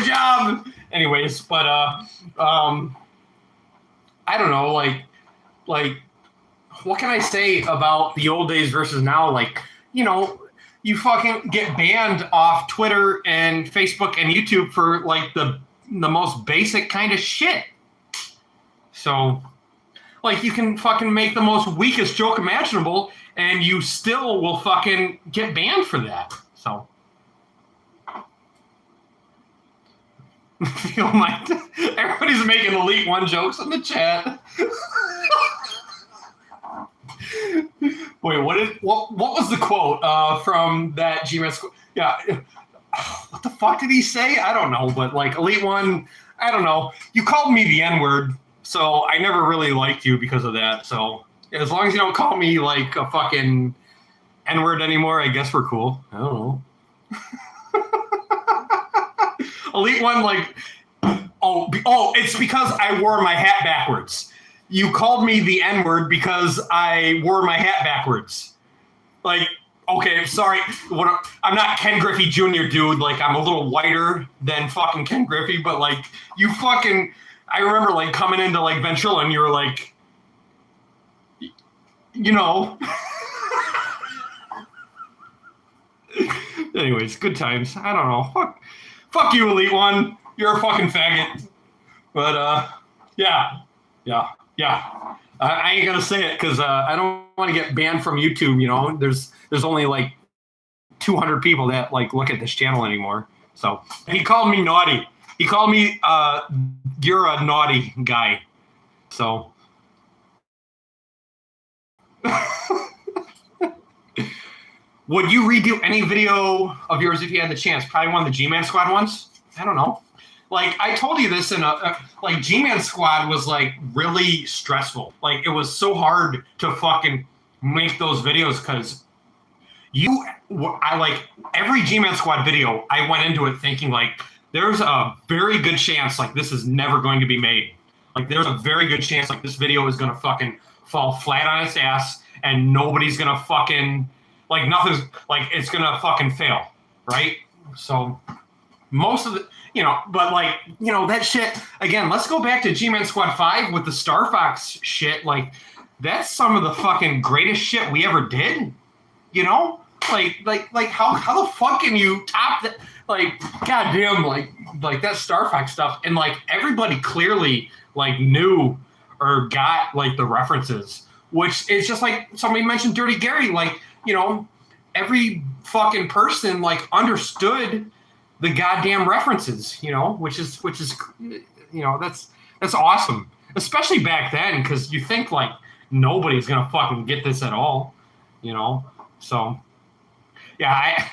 S1: job. Anyways, but I don't know, like what can I say about the old days versus now? Like, you know, you fucking get banned off Twitter and Facebook and YouTube for like the most basic kind of shit. So, like, you can fucking make the most weakest joke imaginable and you still will fucking get banned for that. So, feel my everybody's making Elite One jokes in the chat. Wait, what was the quote from that G-Man? Yeah, what the fuck did he say? I don't know, but like Elite One, I don't know. You called me the N-word, so I never really liked you because of that. So as long as you don't call me like a fucking N-word anymore, I guess we're cool. I don't know. Elite One, like, oh, it's because I wore my hat backwards. You called me the N-word because I wore my hat backwards. Like, okay, sorry. I'm not Ken Griffey Jr., dude. Like, I'm a little whiter than fucking Ken Griffey, but, like, you fucking... I remember, like, coming into, like, Ventrilla, and you were like... You know... Anyways, good times. I don't know. Fuck you, Elite One. You're a fucking faggot. But, yeah. I ain't gonna say it because I don't want to get banned from YouTube. You know, there's only like 200 people that like look at this channel anymore. So he called me naughty. He called me you're a naughty guy. So would you redo any video of yours if you had the chance? Probably one of the G-Man Squad ones. I don't know. Like, I told you this in like, G-Man Squad was, like, really stressful. Like, it was so hard to fucking make those videos because like, every G-Man Squad video, I went into it thinking, like, there's a very good chance, like, this is never going to be made. Like, there's a very good chance, like, this video is going to fucking fall flat on its ass and nobody's going to fucking, like, nothing's, like, it's going to fucking fail, right? So, most of the... You know, but like, you know, that shit, again, let's go back to G-Man Squad 5 with the Star Fox shit. Like, that's some of the fucking greatest shit we ever did. You know? Like how the fuck can you top that? Like, goddamn, like that Star Fox stuff. And like, everybody clearly like knew or got like the references, which is just like somebody mentioned Dirty Gary. Like, you know, every fucking person like understood the goddamn references, you know, which is, you know, that's awesome, especially back then, because you think like nobody's gonna fucking get this at all, you know. So, yeah,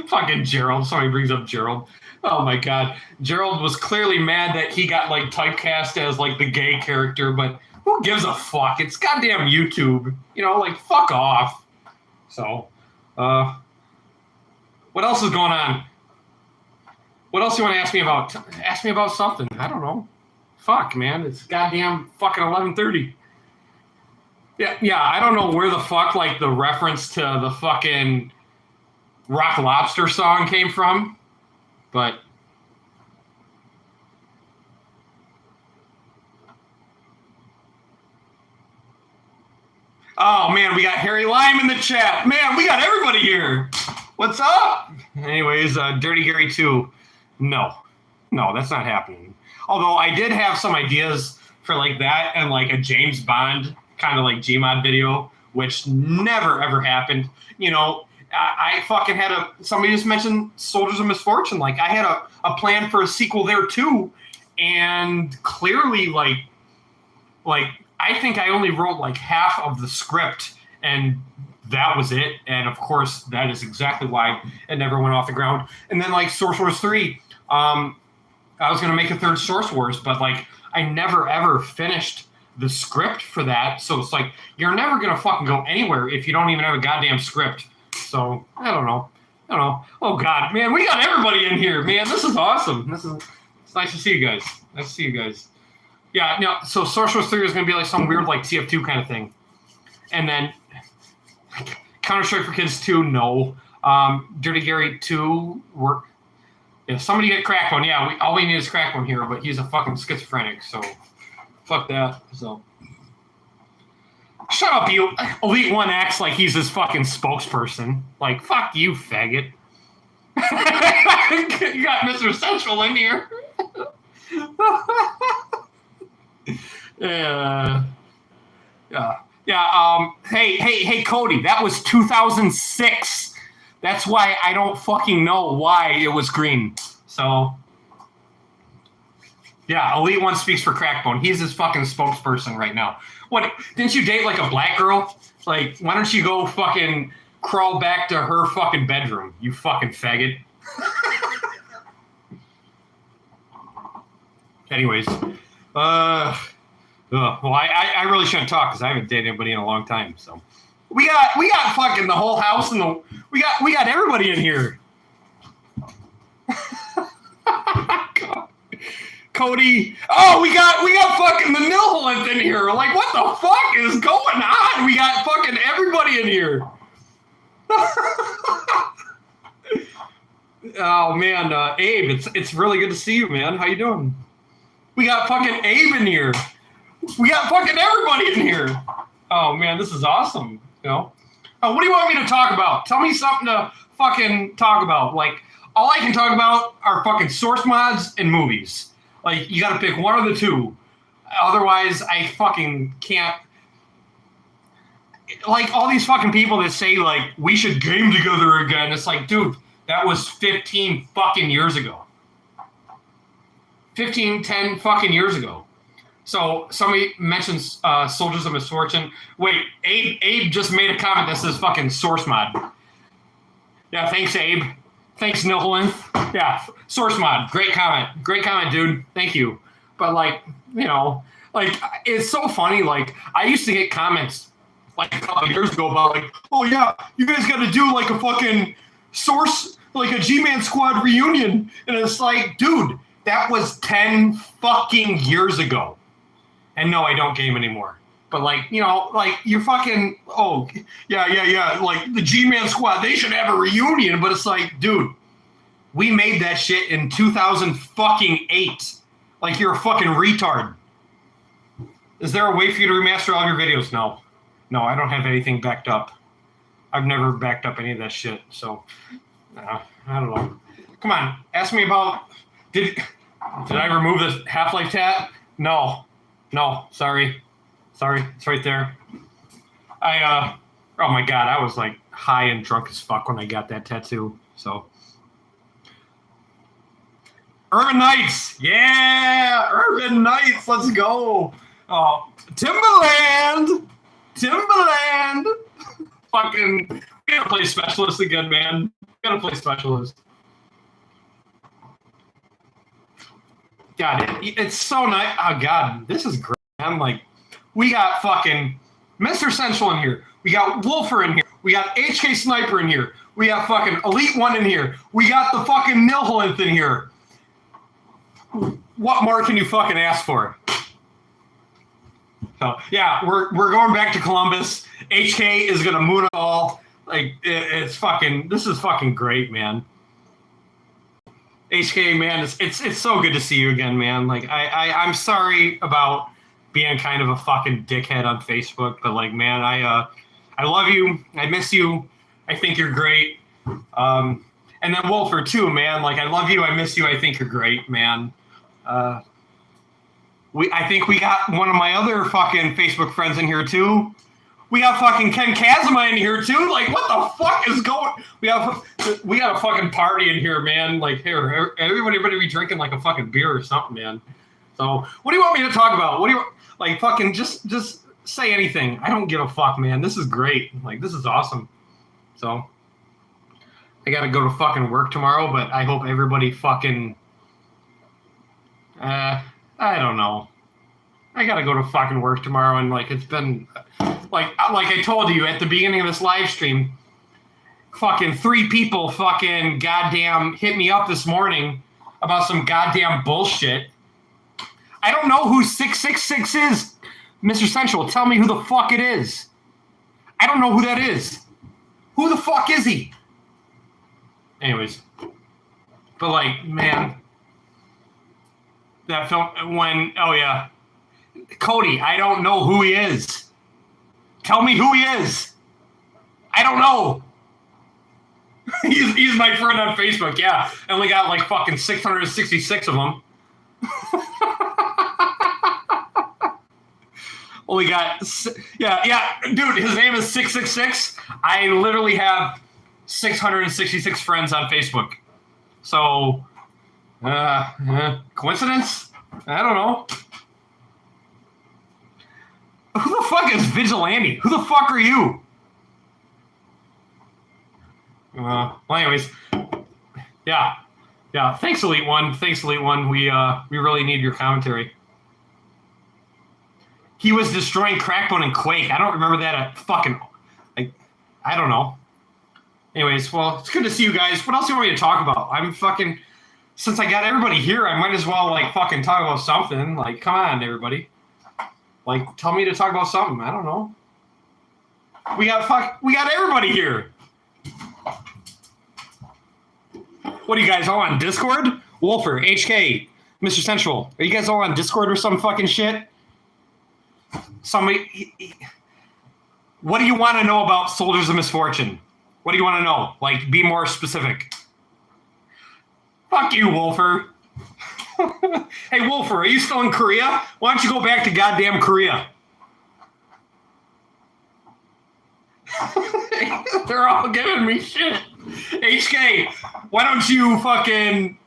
S1: fucking Gerald. Somebody brings up Gerald. Oh my God, Gerald was clearly mad that he got like typecast as like the gay character, but who gives a fuck? It's goddamn YouTube, you know. Like, fuck off. So, what else is going on? What else do you want to ask me about? Ask me about something. I don't know. Fuck, man. It's goddamn fucking 11:30. Yeah. I don't know where the fuck like the reference to the fucking Rock Lobster song came from, but oh man, we got Harry Lime in the chat. Man, we got everybody here. What's up? Anyways, Dirty Gary 2. No, that's not happening. Although I did have some ideas for like that and like a James Bond kind of like Gmod video, which never ever happened. You know, I fucking had somebody just mentioned Soldiers of Misfortune. Like I had a plan for a sequel there too. And clearly like I think I only wrote like half of the script and that was it. And of course, that is exactly why it never went off the ground. And then like Source Wars 3, I was going to make a third Source Wars, but like I never ever finished the script for that. So it's like, you're never going to fucking go anywhere if you don't even have a goddamn script. So I don't know. Oh God, man, we got everybody in here, man. This is awesome. It's nice to see you guys. Yeah, no, so Source Wars 3 is going to be like some weird like TF2 kind of thing. And then Counter-Strike for Kids 2, no. Dirty Gary 2, somebody get Crackbone. Yeah, all we need is Crackbone here, but he's a fucking schizophrenic, so fuck that. So shut up, you. Elite One acts like he's his fucking spokesperson. Like, fuck you, faggot. You got Mr. Central in here. Yeah. Hey, Cody, that was 2006. That's why I don't fucking know why it was green. So, yeah, Elite One speaks for Crackbone. He's his fucking spokesperson right now. What, didn't you date like a black girl? Like, why don't you go fucking crawl back to her fucking bedroom, you fucking faggot? Anyways, well, I really shouldn't talk because I haven't dated anybody in a long time. So we got fucking the whole house and we got everybody in here. Cody, oh, we got fucking the Nilholland in here. Like, what the fuck is going on? We got fucking everybody in here. Oh man, Abe, it's really good to see you, man. How you doing? We got fucking Abe in here. We got fucking everybody in here. Oh man, this is awesome. You know? Oh, what do you want me to talk about? Tell me something to fucking talk about. Like, all I can talk about are fucking source mods and movies. Like, you gotta pick one of the two. Otherwise, I fucking can't. Like, all these fucking people that say, like, we should game together again. It's like, dude, that was 15 fucking years ago. 10 fucking years ago. So somebody mentions Soldiers of Misfortune. Wait, Abe just made a comment that says fucking source mod. Yeah, thanks, Abe. Thanks, Nilholland. Yeah, source mod. Great comment, dude. Thank you. But like, you know, like it's so funny. Like I used to get comments like a couple of years ago about like, oh yeah, you guys got to do like a fucking source, like a G-Man Squad reunion, and it's like, dude. That was 10 fucking years ago. And no, I don't game anymore. But like, you know, like you're fucking, oh, yeah. Like the G-Man Squad, they should have a reunion. But it's like, dude, we made that shit in 2008. Like you're a fucking retard. Is there a way for you to remaster all your videos? No, I don't have anything backed up. I've never backed up any of that shit. So, I don't know. Come on, ask me about, did I remove the Half-Life tat? No, sorry. It's right there. Oh my God, I was like high and drunk as fuck when I got that tattoo. So, Urban Knights, yeah, Urban Knights, let's go. Oh, Timberland. Fucking, we gotta play Specialist again, man. We gotta play Specialist. God, it's so nice. Oh God, this is great. I'm like, we got fucking Mr. Central in here. We got Wolfer in here. We got HK Sniper in here. We got fucking Elite One in here. We got the fucking Nilholland in here. What more can you fucking ask for? So yeah, we're going back to Columbus. HK is gonna moon it all. Like it's fucking. This is fucking great, man. HK, man, it's so good to see you again, man. Like I'm sorry about being kind of a fucking dickhead on Facebook, but like, man, I love you. I miss you. I think you're great. And then Wolfer too, man. Like I love you. I miss you. I think you're great, man. I think we got one of my other fucking Facebook friends in here too. We got fucking Ken Kazuma in here too. Like, what the fuck is going? We got a fucking party in here, man. Like, here, everybody better be drinking like a fucking beer or something, man. So, what do you want me to talk about? What do you like? Fucking just say anything. I don't give a fuck, man. This is great. Like, this is awesome. So, I gotta go to fucking work tomorrow, but I hope everybody fucking. I don't know. I gotta go to fucking work tomorrow, and like it's been like I told you at the beginning of this live stream, fucking 3 people fucking goddamn hit me up this morning about some goddamn bullshit. I don't know who 666 is, Mr. Central. Tell me who the fuck it is. I don't know who that is. Who the fuck is he? Anyways, but like, man. That film Cody, I don't know who he is. Tell me who he is. I don't know. He's my friend on Facebook. Yeah, I only got like fucking 666 of them. Only got dude. His name is 666. I literally have 666 friends on Facebook. So. Coincidence? I don't know. Who the fuck is Vigilante? Who the fuck are you? Well, anyways, yeah. Thanks, Elite One. We really need your commentary. He was destroying Crackbone and Quake. I don't remember that at fucking. I don't know. Anyways, well, it's good to see you guys. What else do you want me to talk about? I'm fucking. Since I got everybody here, I might as well like fucking talk about something. Like, come on, everybody. Like, tell me to talk about something. I don't know. We got everybody here. What are you guys all on Discord? Wolfer, HK, Mr. Central. Are you guys all on Discord or some fucking shit? Somebody. What do you want to know about Soldiers of Misfortune? What do you want to know? Like, be more specific. Fuck you, Wolfer. Hey, Wolfer, are you still in Korea? Why don't you go back to goddamn Korea? They're all giving me shit. HK, why don't you fucking...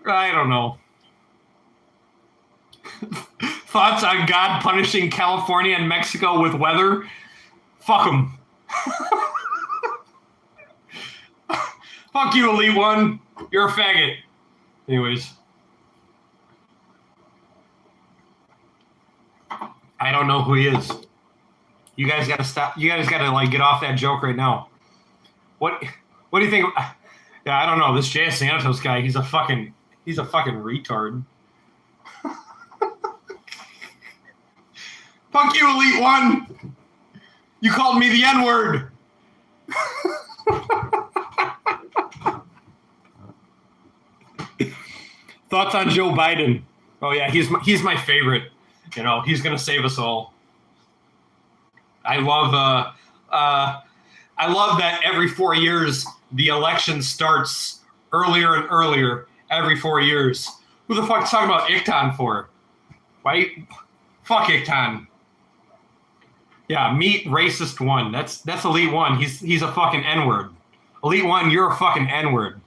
S1: I don't know. Thoughts on God punishing California and Mexico with weather? Fuck them. Fuck you, Elite One. You're a faggot. Anyways. I don't know who he is. You guys got to stop. You guys got to like get off that joke right now. What do you think? Yeah, I don't know. This Jay Santos guy, he's a fucking retard. Fuck you, Elite One. You called me the N-word. Thoughts on Joe Biden? Oh yeah, he's my favorite. You know, he's gonna save us all. I love that every 4 years the election starts earlier and earlier every 4 years. Who the fuck's talking about Icton for? Why? Fuck Icton. Yeah, meet racist one. That's Elite One. He's a fucking N-word. Elite One, you're a fucking N-word.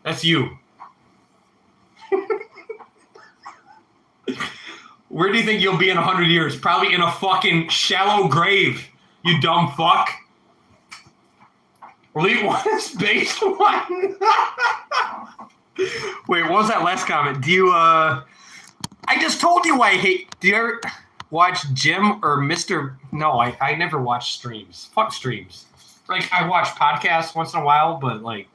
S1: That's you. Where do you think you'll be in 100 years? Probably in a fucking shallow grave, you dumb fuck. Elite One is based one. Wait, what was that last comment? Do you, I just told you I hate, do you ever watch Jim or Mr. No, I never watch streams. Fuck streams. Like, I watch podcasts once in a while, but like,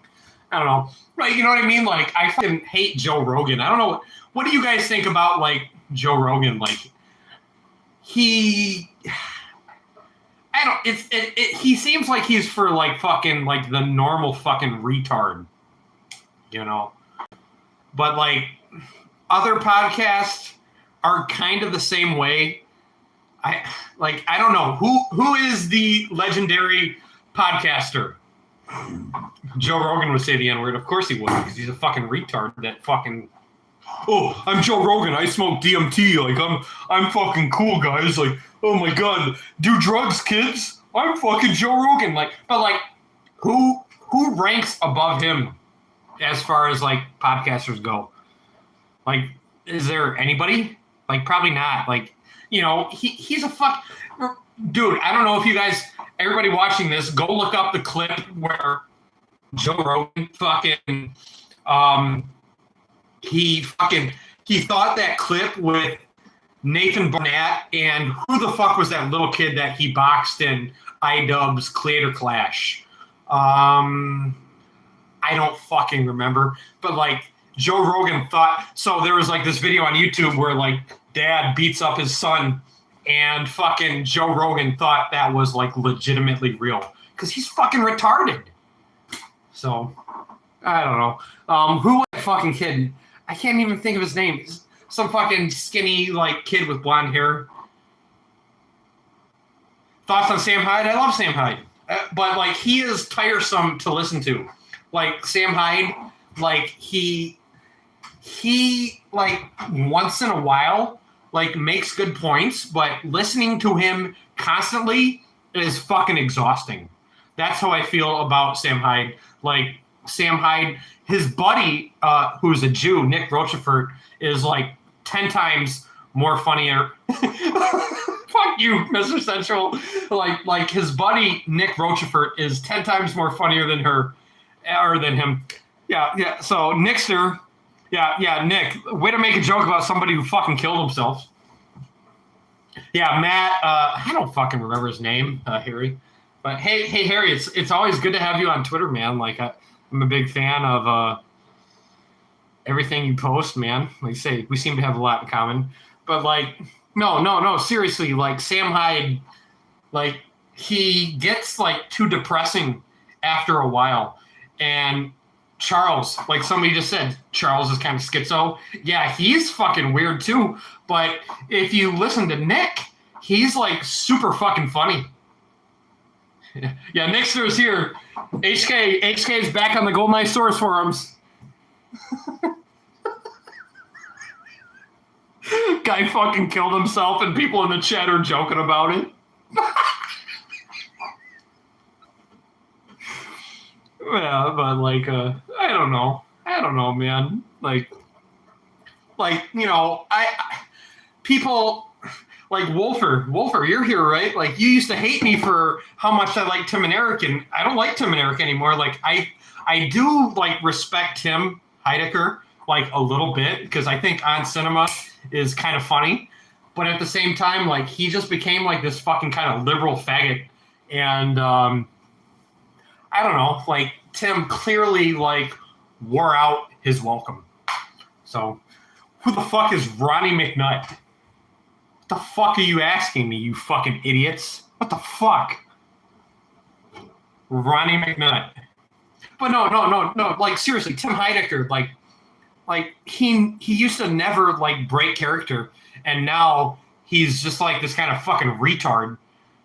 S1: I don't know. Like, you know what I mean? Like, I fucking hate Joe Rogan. I don't know. What do you guys think about, like, Joe Rogan? Like, he, I don't. He seems like he's for like fucking like the normal fucking retard, you know. But like other podcasts are kind of the same way. I don't know who is the legendary podcaster. Joe Rogan would say the N-word. Of course he would, because he's a fucking retard. That fucking. Oh, I'm Joe Rogan. I smoke DMT. Like I'm fucking cool, guys. Like, oh my god, do drugs, kids. I'm fucking Joe Rogan. Like, but like, who ranks above him as far as like podcasters go? Like, is there anybody? Like, probably not. Like, you know, he's a fuck dude. I don't know if you guys, everybody watching this, go look up the clip where Joe Rogan fucking he thought that clip with Nathan Barnett and who the fuck was that little kid that he boxed in iDubbbz Creator Clash? I don't fucking remember, but like Joe Rogan thought, so there was like this video on YouTube where like dad beats up his son and fucking Joe Rogan thought that was like legitimately real because he's fucking retarded. So I don't know. Who was that fucking kid? I can't even think of his name. Some fucking skinny like kid with blonde hair. Thoughts on Sam Hyde? I love Sam Hyde, but like he is tiresome to listen to. Like Sam Hyde, like he like once in a while like makes good points, but listening to him constantly is fucking exhausting. That's how I feel about Sam Hyde. Like Sam Hyde, his buddy, who's a Jew, Nick Rochefort, is like 10 times more funnier. Fuck you, Mr. Central. Like his buddy Nick Rochefort is 10 times more funnier than her, or than him. Yeah. So Nickster, yeah, Nick, way to make a joke about somebody who fucking killed himself. Yeah, Matt. I don't fucking remember his name, Harry. But hey, Harry, it's always good to have you on Twitter, man. Like I'm a big fan of everything you post, man. Like I say, we seem to have a lot in common. But like, no, seriously, like Sam Hyde, like he gets like too depressing after a while. And Charles, like somebody just said, Charles is kind of schizo. Yeah, he's fucking weird too. But if you listen to Nick, he's like super fucking funny. Yeah, Nickster's here. HK is back on the Golden Eye Source forums. Guy fucking killed himself and people in the chat are joking about it. Yeah, but like, I don't know, man. Like, you know, people like Wolfer, you're here, right? Like, you used to hate me for how much I like Tim and Eric, and I don't like Tim and Eric anymore. Like, I do like respect Tim Heidecker like a little bit because I think On Cinema is kind of funny, but at the same time, like he just became like this fucking kind of liberal faggot, and I don't know, like Tim clearly like wore out his welcome. So who the fuck is Ronnie McNutt? What the fuck are you asking me, you fucking idiots? What the fuck? Ronnie McNutt. But no, like seriously, Tim Heidecker, like he used to never like break character, and now he's just like this kind of fucking retard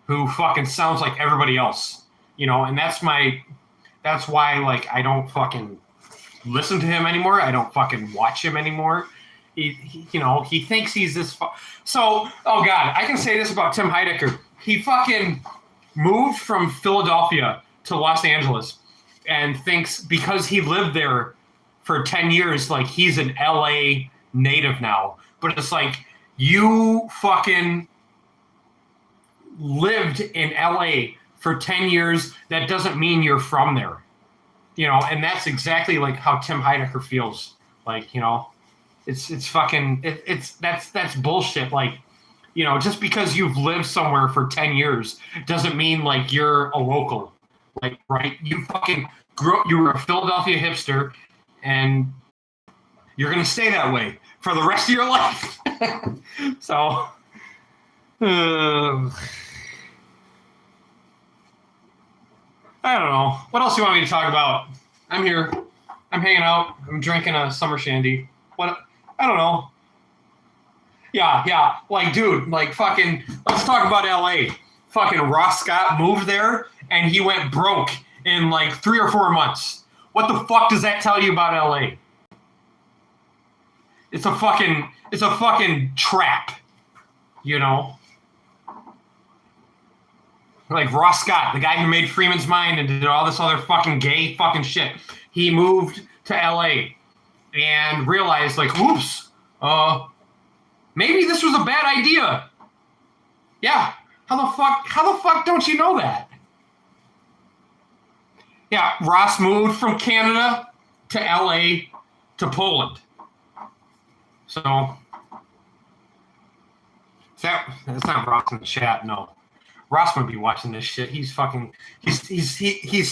S1: who fucking sounds like everybody else, you know. And that's why like I don't fucking listen to him anymore. I don't fucking watch him anymore. He you know, he thinks he's this. So, oh god, I can say this about Tim Heidecker. He fucking moved from Philadelphia to Los Angeles and thinks because he lived there for 10 years, like he's an LA native now. But it's like, you fucking lived in LA for 10 years. That doesn't mean you're from there, you know? And that's exactly like how Tim Heidecker feels. Like, you know, it's fucking, that's bullshit. Like, you know, just because you've lived somewhere for 10 years doesn't mean like you're a local. Like, right? You fucking grew up, you were a Philadelphia hipster, and you're going to stay that way for the rest of your life. So, I don't know. What else do you want me to talk about? I'm here. I'm hanging out. I'm drinking a summer shandy. What? I don't know. Yeah. Like, dude, like, fucking, let's talk about LA. Fucking Ross Scott moved there and he went broke in like 3 or 4 months. What the fuck does that tell you about LA? It's a fucking trap, you know? Like Ross Scott, the guy who made Freeman's Mind and did all this other fucking gay fucking shit. He moved to LA and realized, like, whoops, maybe this was a bad idea. Yeah. How the fuck don't you know that? Yeah, Ross moved from Canada to LA to Poland. So that's not Ross in the chat, no. Ross wouldn't be watching this shit. He's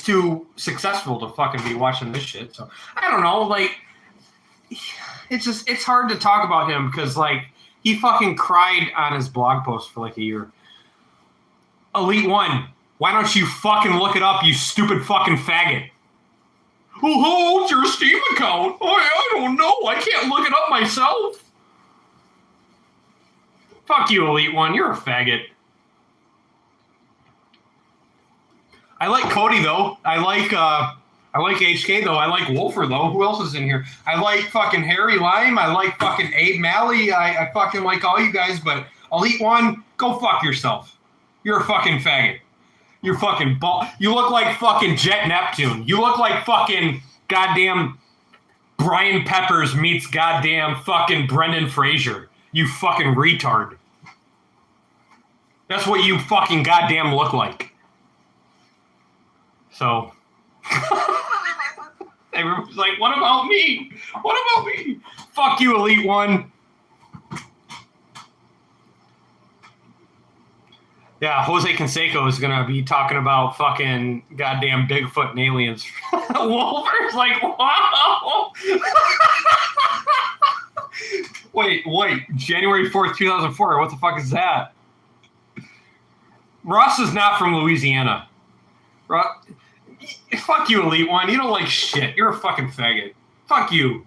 S1: too successful to fucking be watching this shit. So I don't know, like, it's hard to talk about him because, like, he fucking cried on his blog post for like a year. Elite One, why don't you fucking look it up, you stupid fucking faggot? Who holds your Steam account? I don't know. I can't look it up myself. Fuck you, Elite One. You're a faggot. I like Cody though. I like HK though. I like Wolfer though. Who else is in here? I like fucking Harry Lime. I like fucking Abe Malley. I fucking like all you guys, but Elite One, go fuck yourself. You're a fucking faggot. You're fucking you look like fucking Jet Neptune. You look like fucking goddamn Brian Peppers meets goddamn fucking Brendan Fraser. You fucking retard. That's what you fucking goddamn look like. So, everyone's like, what about me? What about me? Fuck you, Elite One. Yeah, Jose Canseco is going to be talking about fucking goddamn Bigfoot and aliens. Wolver's like, wow. Wait. January 4th, 2004. What the fuck is that? Ross is not from Louisiana. Fuck you, Elite One. You don't like shit. You're a fucking faggot. Fuck you.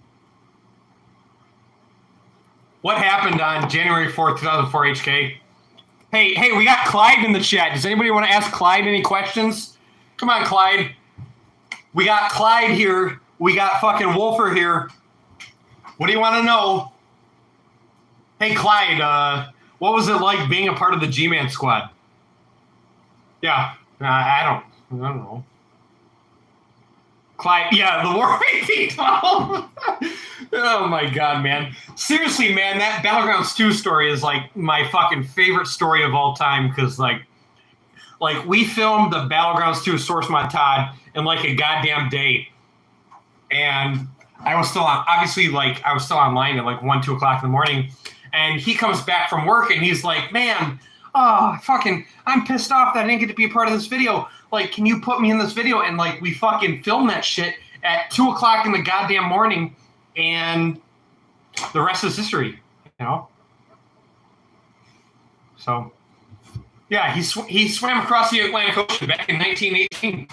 S1: What happened on January 4th, 2004, HK? Hey, we got Clyde in the chat. Does anybody want to ask Clyde any questions? Come on, Clyde. We got Clyde here. We got fucking Wolfer here. What do you want to know? Hey, Clyde, what was it like being a part of the G-Man squad? Yeah, I don't know. Clyde, yeah, the War 1812. Oh my god, man. Seriously, man, that Battlegrounds 2 story is like my fucking favorite story of all time because like we filmed the Battlegrounds 2 source mod Todd in like a goddamn day. And I was still online at like 1, 2 o'clock in the morning. And he comes back from work and he's like, man, I'm pissed off that I didn't get to be a part of this video. Like, can you put me in this video? And like, we fucking filmed that shit at 2 o'clock in the goddamn morning, and the rest is history, you know? So, yeah, he swam across the Atlantic Ocean back in 1918.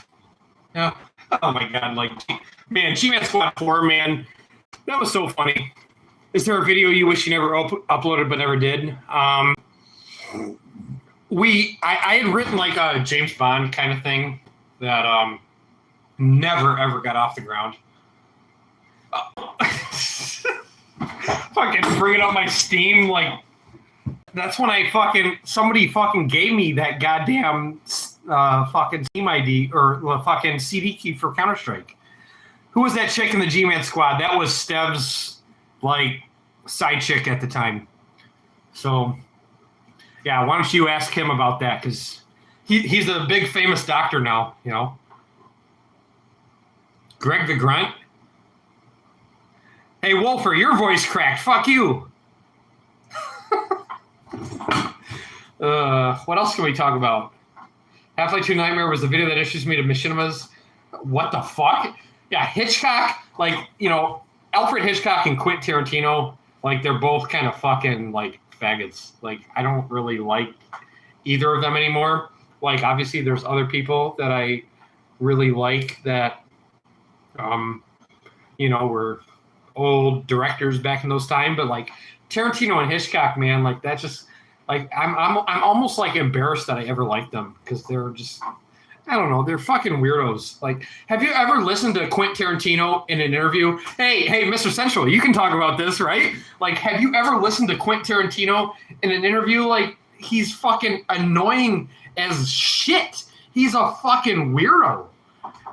S1: Yeah. Oh my god, like, man, G-Man Squad 4, man, that was so funny. Is there a video you wish you never uploaded but never did? I had written like a James Bond kind of thing that never ever got off the ground. Fucking bringing up my Steam, like that's when somebody fucking gave me that goddamn fucking Steam ID or the fucking CD key for Counter-Strike. Who was that chick in the G-Man squad? That was Stev's like side chick at the time. So. Yeah, why don't you ask him about that? Because he's a big famous doctor now, you know. Greg the Grunt. Hey, Wolfer, your voice cracked. Fuck you. What else can we talk about? Half-Life 2 Nightmare was the video that introduced me to machinimas. What the fuck? Yeah, Hitchcock, like, you know, Alfred Hitchcock and Quentin Tarantino, like, they're both kind of fucking, like, faggots. Like, I don't really like either of them anymore. Like, obviously, there's other people that I really like that, were old directors back in those time. But like Tarantino and Hitchcock, man, like that just like I'm almost like embarrassed that I ever liked them because they're just I don't know, they're fucking weirdos. Like, have you ever listened to Quentin Tarantino in an interview? Hey, Mr. Central, you can talk about this, right? Like, have you ever listened to Quentin Tarantino in an interview? Like, he's fucking annoying as shit. He's a fucking weirdo.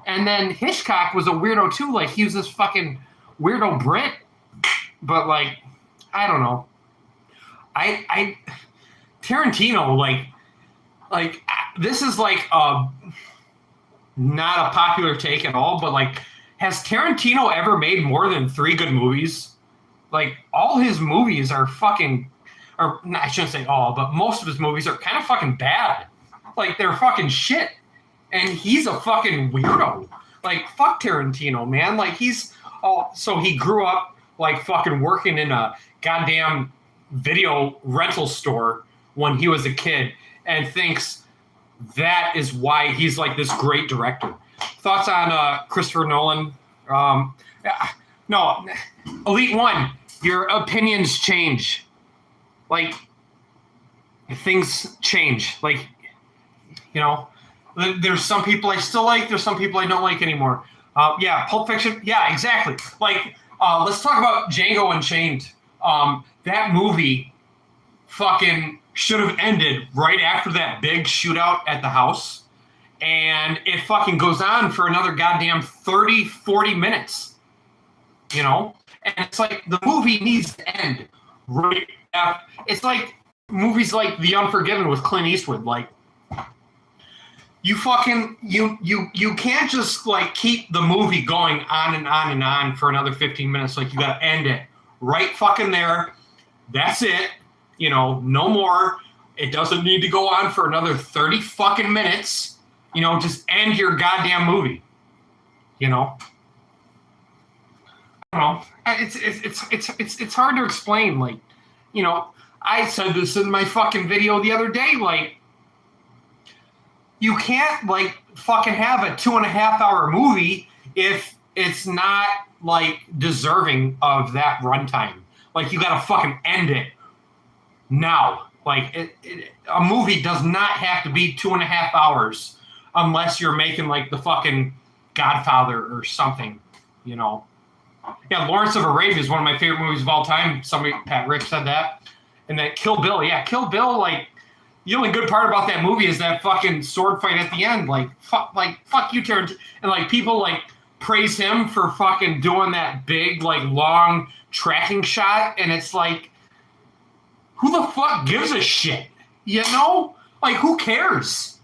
S1: And then Hitchcock was a weirdo too. Like, he was this fucking weirdo Brit. But like, I don't know. Tarantino, like this is like not a popular take at all, but like, has Tarantino ever made more than 3 good movies? Like, all his movies are fucking, or I shouldn't say all, but most of his movies are kind of fucking bad. Like, they're fucking shit. And he's a fucking weirdo. Like, fuck Tarantino, man. Like, so he grew up like fucking working in a goddamn video rental store when he was a kid and thinks that is why he's like this great director. Thoughts on Christopher Nolan? No, Elite One, your opinions change. Like, things change. Like, there's some people I still like. There's some people I don't like anymore. Pulp Fiction. Yeah, exactly. Like, let's talk about Django Unchained. That movie fucking should have ended right after that big shootout at the house. And it fucking goes on for another goddamn 30, 40 minutes. And it's like the movie needs to end right after. It's like movies like The Unforgiven with Clint Eastwood. Like, you fucking you can't just like keep the movie going on and on and on for another 15 minutes. Like, you gotta end it right fucking there. That's it. No more. It doesn't need to go on for another 30 fucking minutes. Just end your goddamn movie. I don't know. It's hard to explain. Like, I said this in my fucking video the other day. Like, you can't like fucking have a 2.5-hour movie if it's not like deserving of that runtime. Like, you gotta fucking end it now. Like, a movie does not have to be 2.5 hours unless you're making like the fucking Godfather or something. Yeah, Lawrence of Arabia is one of my favorite movies of all time. Pat Rick said that. And then Kill Bill. Yeah, Kill Bill, like, the only good part about that movie is that fucking sword fight at the end. Like, fuck you, Tarantino. And like, people like praise him for fucking doing that big, like, long tracking shot. And it's like, who the fuck gives a shit? Like, who cares?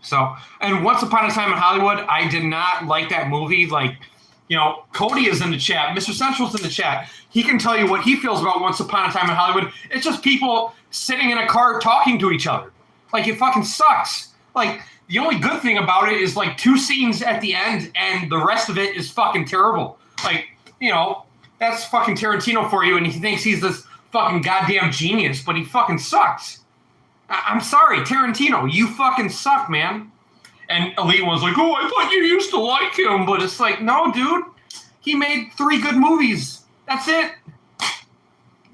S1: So, and Once Upon a Time in Hollywood, I did not like that movie. Like, Cody is in the chat. Mr. Central's in the chat. He can tell you what he feels about Once Upon a Time in Hollywood. It's just people sitting in a car talking to each other. Like, it fucking sucks. Like, the only good thing about it is like 2 scenes at the end, and the rest of it is fucking terrible. Like, that's fucking Tarantino for you, and he thinks he's this fucking goddamn genius, but he fucking sucks. I'm sorry, Tarantino, you fucking suck, man. And Elite was like, oh, I thought you used to like him. But it's like, no, dude. He made 3 good movies. That's it.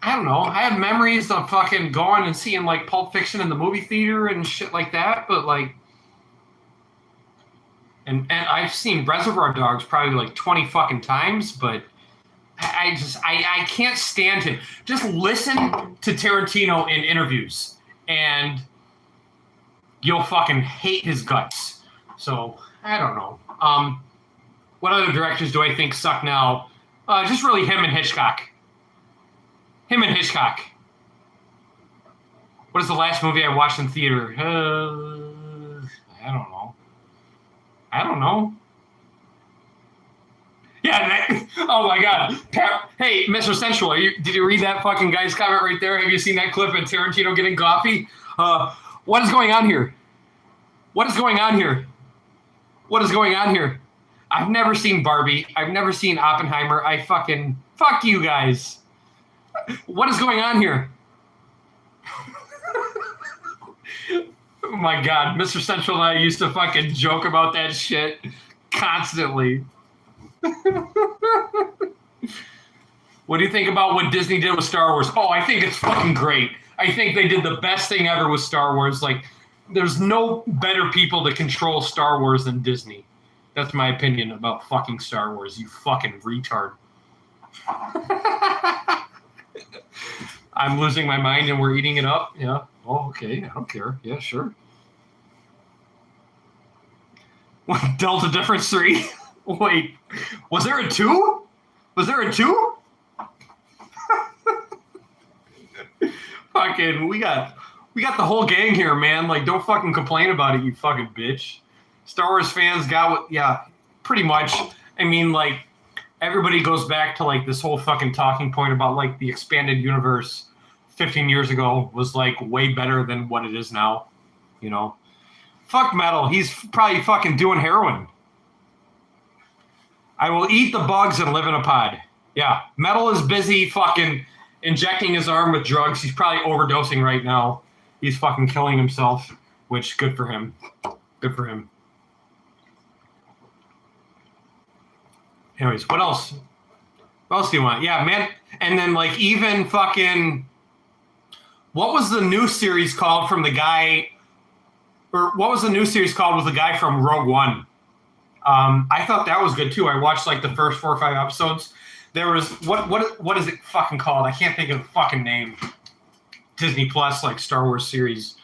S1: I don't know. I have memories of fucking going and seeing, like, Pulp Fiction in the movie theater and shit like that. But, like... And I've seen Reservoir Dogs probably, like, 20 fucking times. But I can't stand him. Just listen to Tarantino in interviews. And you'll fucking hate his guts. So, I don't know. What other directors do I think suck now? Just really him and Hitchcock. Him and Hitchcock. What is the last movie I watched in theater? I don't know. Yeah, oh my God. Hey, Mr. Central, did you read that fucking guy's comment right there? Have you seen that clip of Tarantino getting coffee? What is going on here? What is going on here? What is going on here? I've never seen Barbie. I've never seen Oppenheimer. Fuck you guys. What is going on here? Oh my God, Mr. Central and I used to fucking joke about that shit constantly. What do you think about what Disney did with Star Wars? Oh, I think it's fucking great. I think they did the best thing ever with Star Wars. Like, there's no better people to control Star Wars than Disney. That's my opinion about fucking Star Wars, you fucking retard. I'm losing my mind and we're eating it up? Yeah. Oh, okay. I don't care. Yeah, sure. What, Delta Difference 3? Wait, was there a 2? Was there a 2? Fucking, we got the whole gang here, man. Like, don't fucking complain about it, you fucking bitch. Star Wars fans got what, yeah, pretty much. I mean, like, everybody goes back to, like, this whole fucking talking point about, like, the expanded universe 15 years ago was, like, way better than what it is now, you know? Fuck Metal. He's probably fucking doing heroin. I will eat the bugs and live in a pod. Yeah, Metal is busy fucking injecting his arm with drugs. He's probably overdosing right now. He's fucking killing himself, which good for him. Good for him. Anyways, what else? What else do you want? Yeah, man. And then, like, even fucking, what was the new series called from the guy, or what was the new series called with the guy from Rogue One? I thought that was good too. I watched like the first 4 or 5 episodes. There was what is it fucking called? I can't think of the fucking name. Disney Plus, like, Star Wars series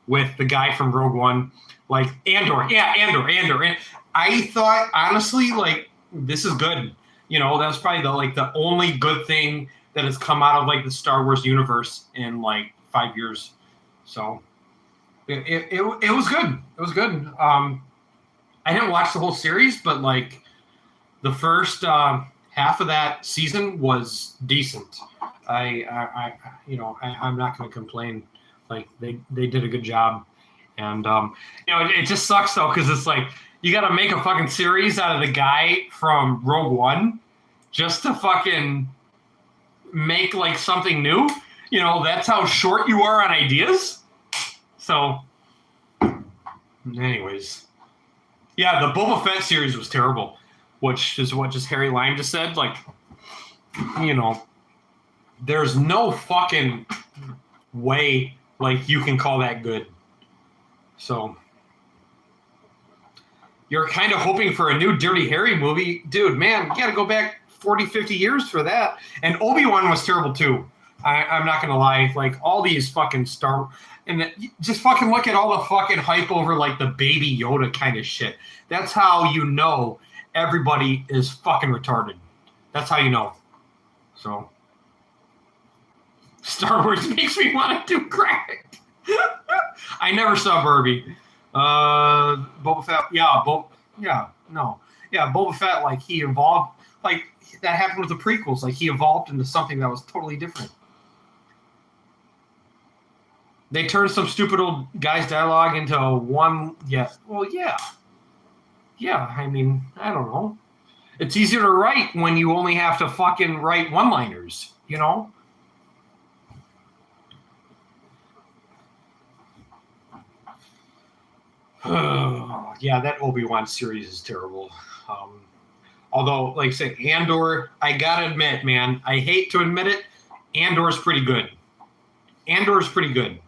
S1: with the guy from Rogue One, like Andor. Yeah, Andor. And I thought, honestly, like, this is good. You know, that's probably the only good thing that has come out of, like, the Star Wars universe in like 5 years. So it was good. It was good. I didn't watch the whole series, but like the first half of that season was decent. I'm not going to complain. Like, they did a good job, and it just sucks though, because it's like you got to make a fucking series out of the guy from Rogue One just to fucking make like something new. You know, that's how short you are on ideas. So, anyways. Yeah, the Boba Fett series was terrible, which is what just Harry Lime just said. Like, you know, there's no fucking way, like, you can call that good. So, you're kind of hoping for a new Dirty Harry movie. Dude, man, you got to go back 40, 50 years for that. And Obi-Wan was terrible, too. I'm not going to lie. Like, all these fucking and just fucking look at all the fucking hype over, like, the Baby Yoda kind of shit. That's how you know everybody is fucking retarded. That's how you know. So, Star Wars makes me want to do crack. I never saw Barbie. Boba Fett, Boba Fett, like, he evolved, like, that happened with the prequels. Like, he evolved into something that was totally different. They turned some stupid old guy's dialogue into one. Yeah. Well, yeah. Yeah. I mean, I don't know. It's easier to write when you only have to fucking write one-liners, you know? Yeah, that Obi-Wan series is terrible. Although, like I said, Andor, I gotta admit, man, I hate to admit it, Andor's pretty good. Andor's pretty good.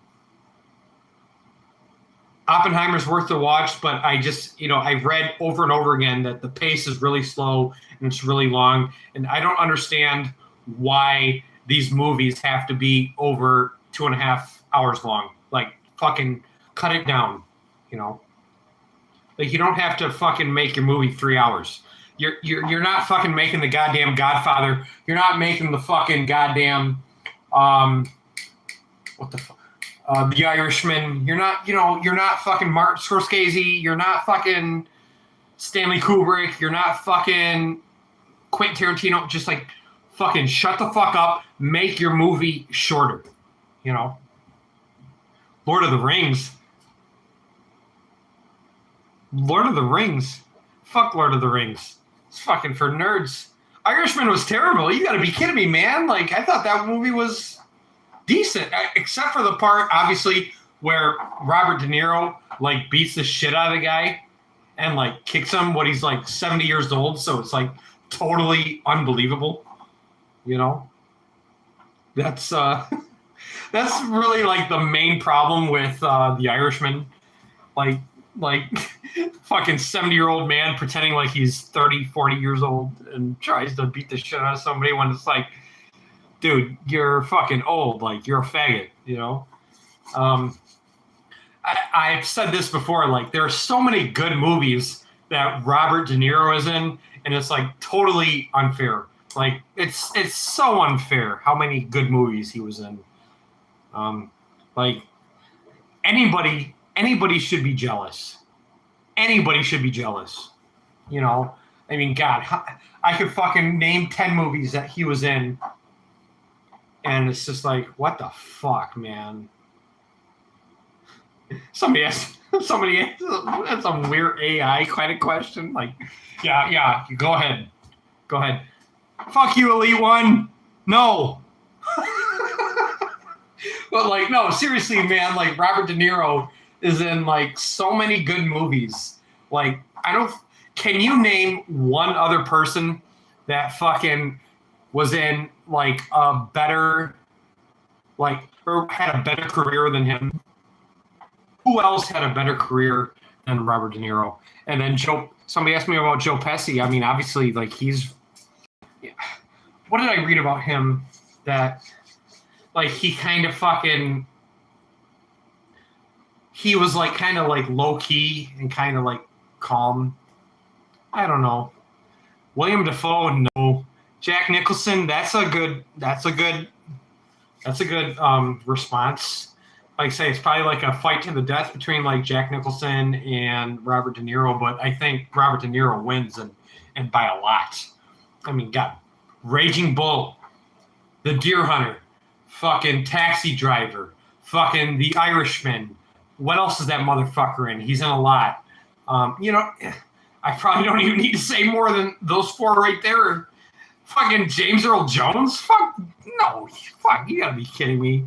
S1: Oppenheimer's worth the watch, but I just, I've read over and over again that the pace is really slow and it's really long, and I don't understand why these movies have to be over 2.5 hours long. Like, fucking cut it down, Like, you don't have to fucking make your movie 3 hours. You're not fucking making the goddamn Godfather. You're not making the fucking goddamn what the fuck? The Irishman. You're not fucking Martin Scorsese. You're not fucking Stanley Kubrick. You're not fucking Quentin Tarantino. Just like fucking shut the fuck up. Make your movie shorter. Lord of the Rings. Lord of the Rings. Fuck Lord of the Rings. It's fucking for nerds. Irishman was terrible. You got to be kidding me, man. Like, I thought that movie was decent, except for the part, obviously, where Robert De Niro, like, beats the shit out of the guy and, like, kicks him when he's, like, 70 years old. So it's, like, totally unbelievable, you know? That's that's really, like, the main problem with The Irishman. Like fucking 70-year-old man pretending like he's 30, 40 years old and tries to beat the shit out of somebody when it's like, dude, you're fucking old. Like, you're a faggot, you know? I've said this before. Like, there are so many good movies that Robert De Niro is in, and it's, like, totally unfair. Like, it's so unfair how many good movies he was in. Like, anybody should be jealous. Anybody should be jealous. You know? I mean, God, I could fucking name 10 movies that he was in, and it's just like, what the fuck, man? Somebody asked that's some weird AI kind of question. Like, yeah, go ahead. Fuck you, Elite One. No. But, like, no, seriously, man, like, Robert De Niro is in, like, so many good movies. Like, can you name one other person that fucking was in, like, a better, like, or had a better career than him? Who else had a better career than Robert De Niro? And then somebody asked me about Joe Pesci. I mean, obviously, like, what did I read about him that, like, he kind of fucking, he was, like, kind of, like, low-key and kind of, like, calm. I don't know. William Dafoe, no. Jack Nicholson, that's a good response. Like I say, it's probably like a fight to the death between, like, Jack Nicholson and Robert De Niro, but I think Robert De Niro wins and by a lot. I mean, God, Raging Bull, The Deer Hunter, fucking Taxi Driver, fucking The Irishman. What else is that motherfucker in? He's in a lot. You know, I probably don't even need to say more than those four right there. Fucking James Earl Jones? Fuck, no. Fuck, you gotta be kidding me.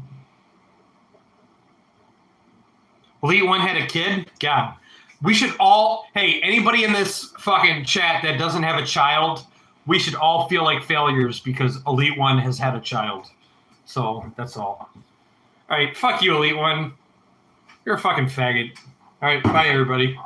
S1: Elite One had a kid? God. We should all, hey, anybody in this fucking chat that doesn't have a child, we should all feel like failures because Elite One has had a child. So, that's all. All right, fuck you, Elite One. You're a fucking faggot. All right, bye, everybody.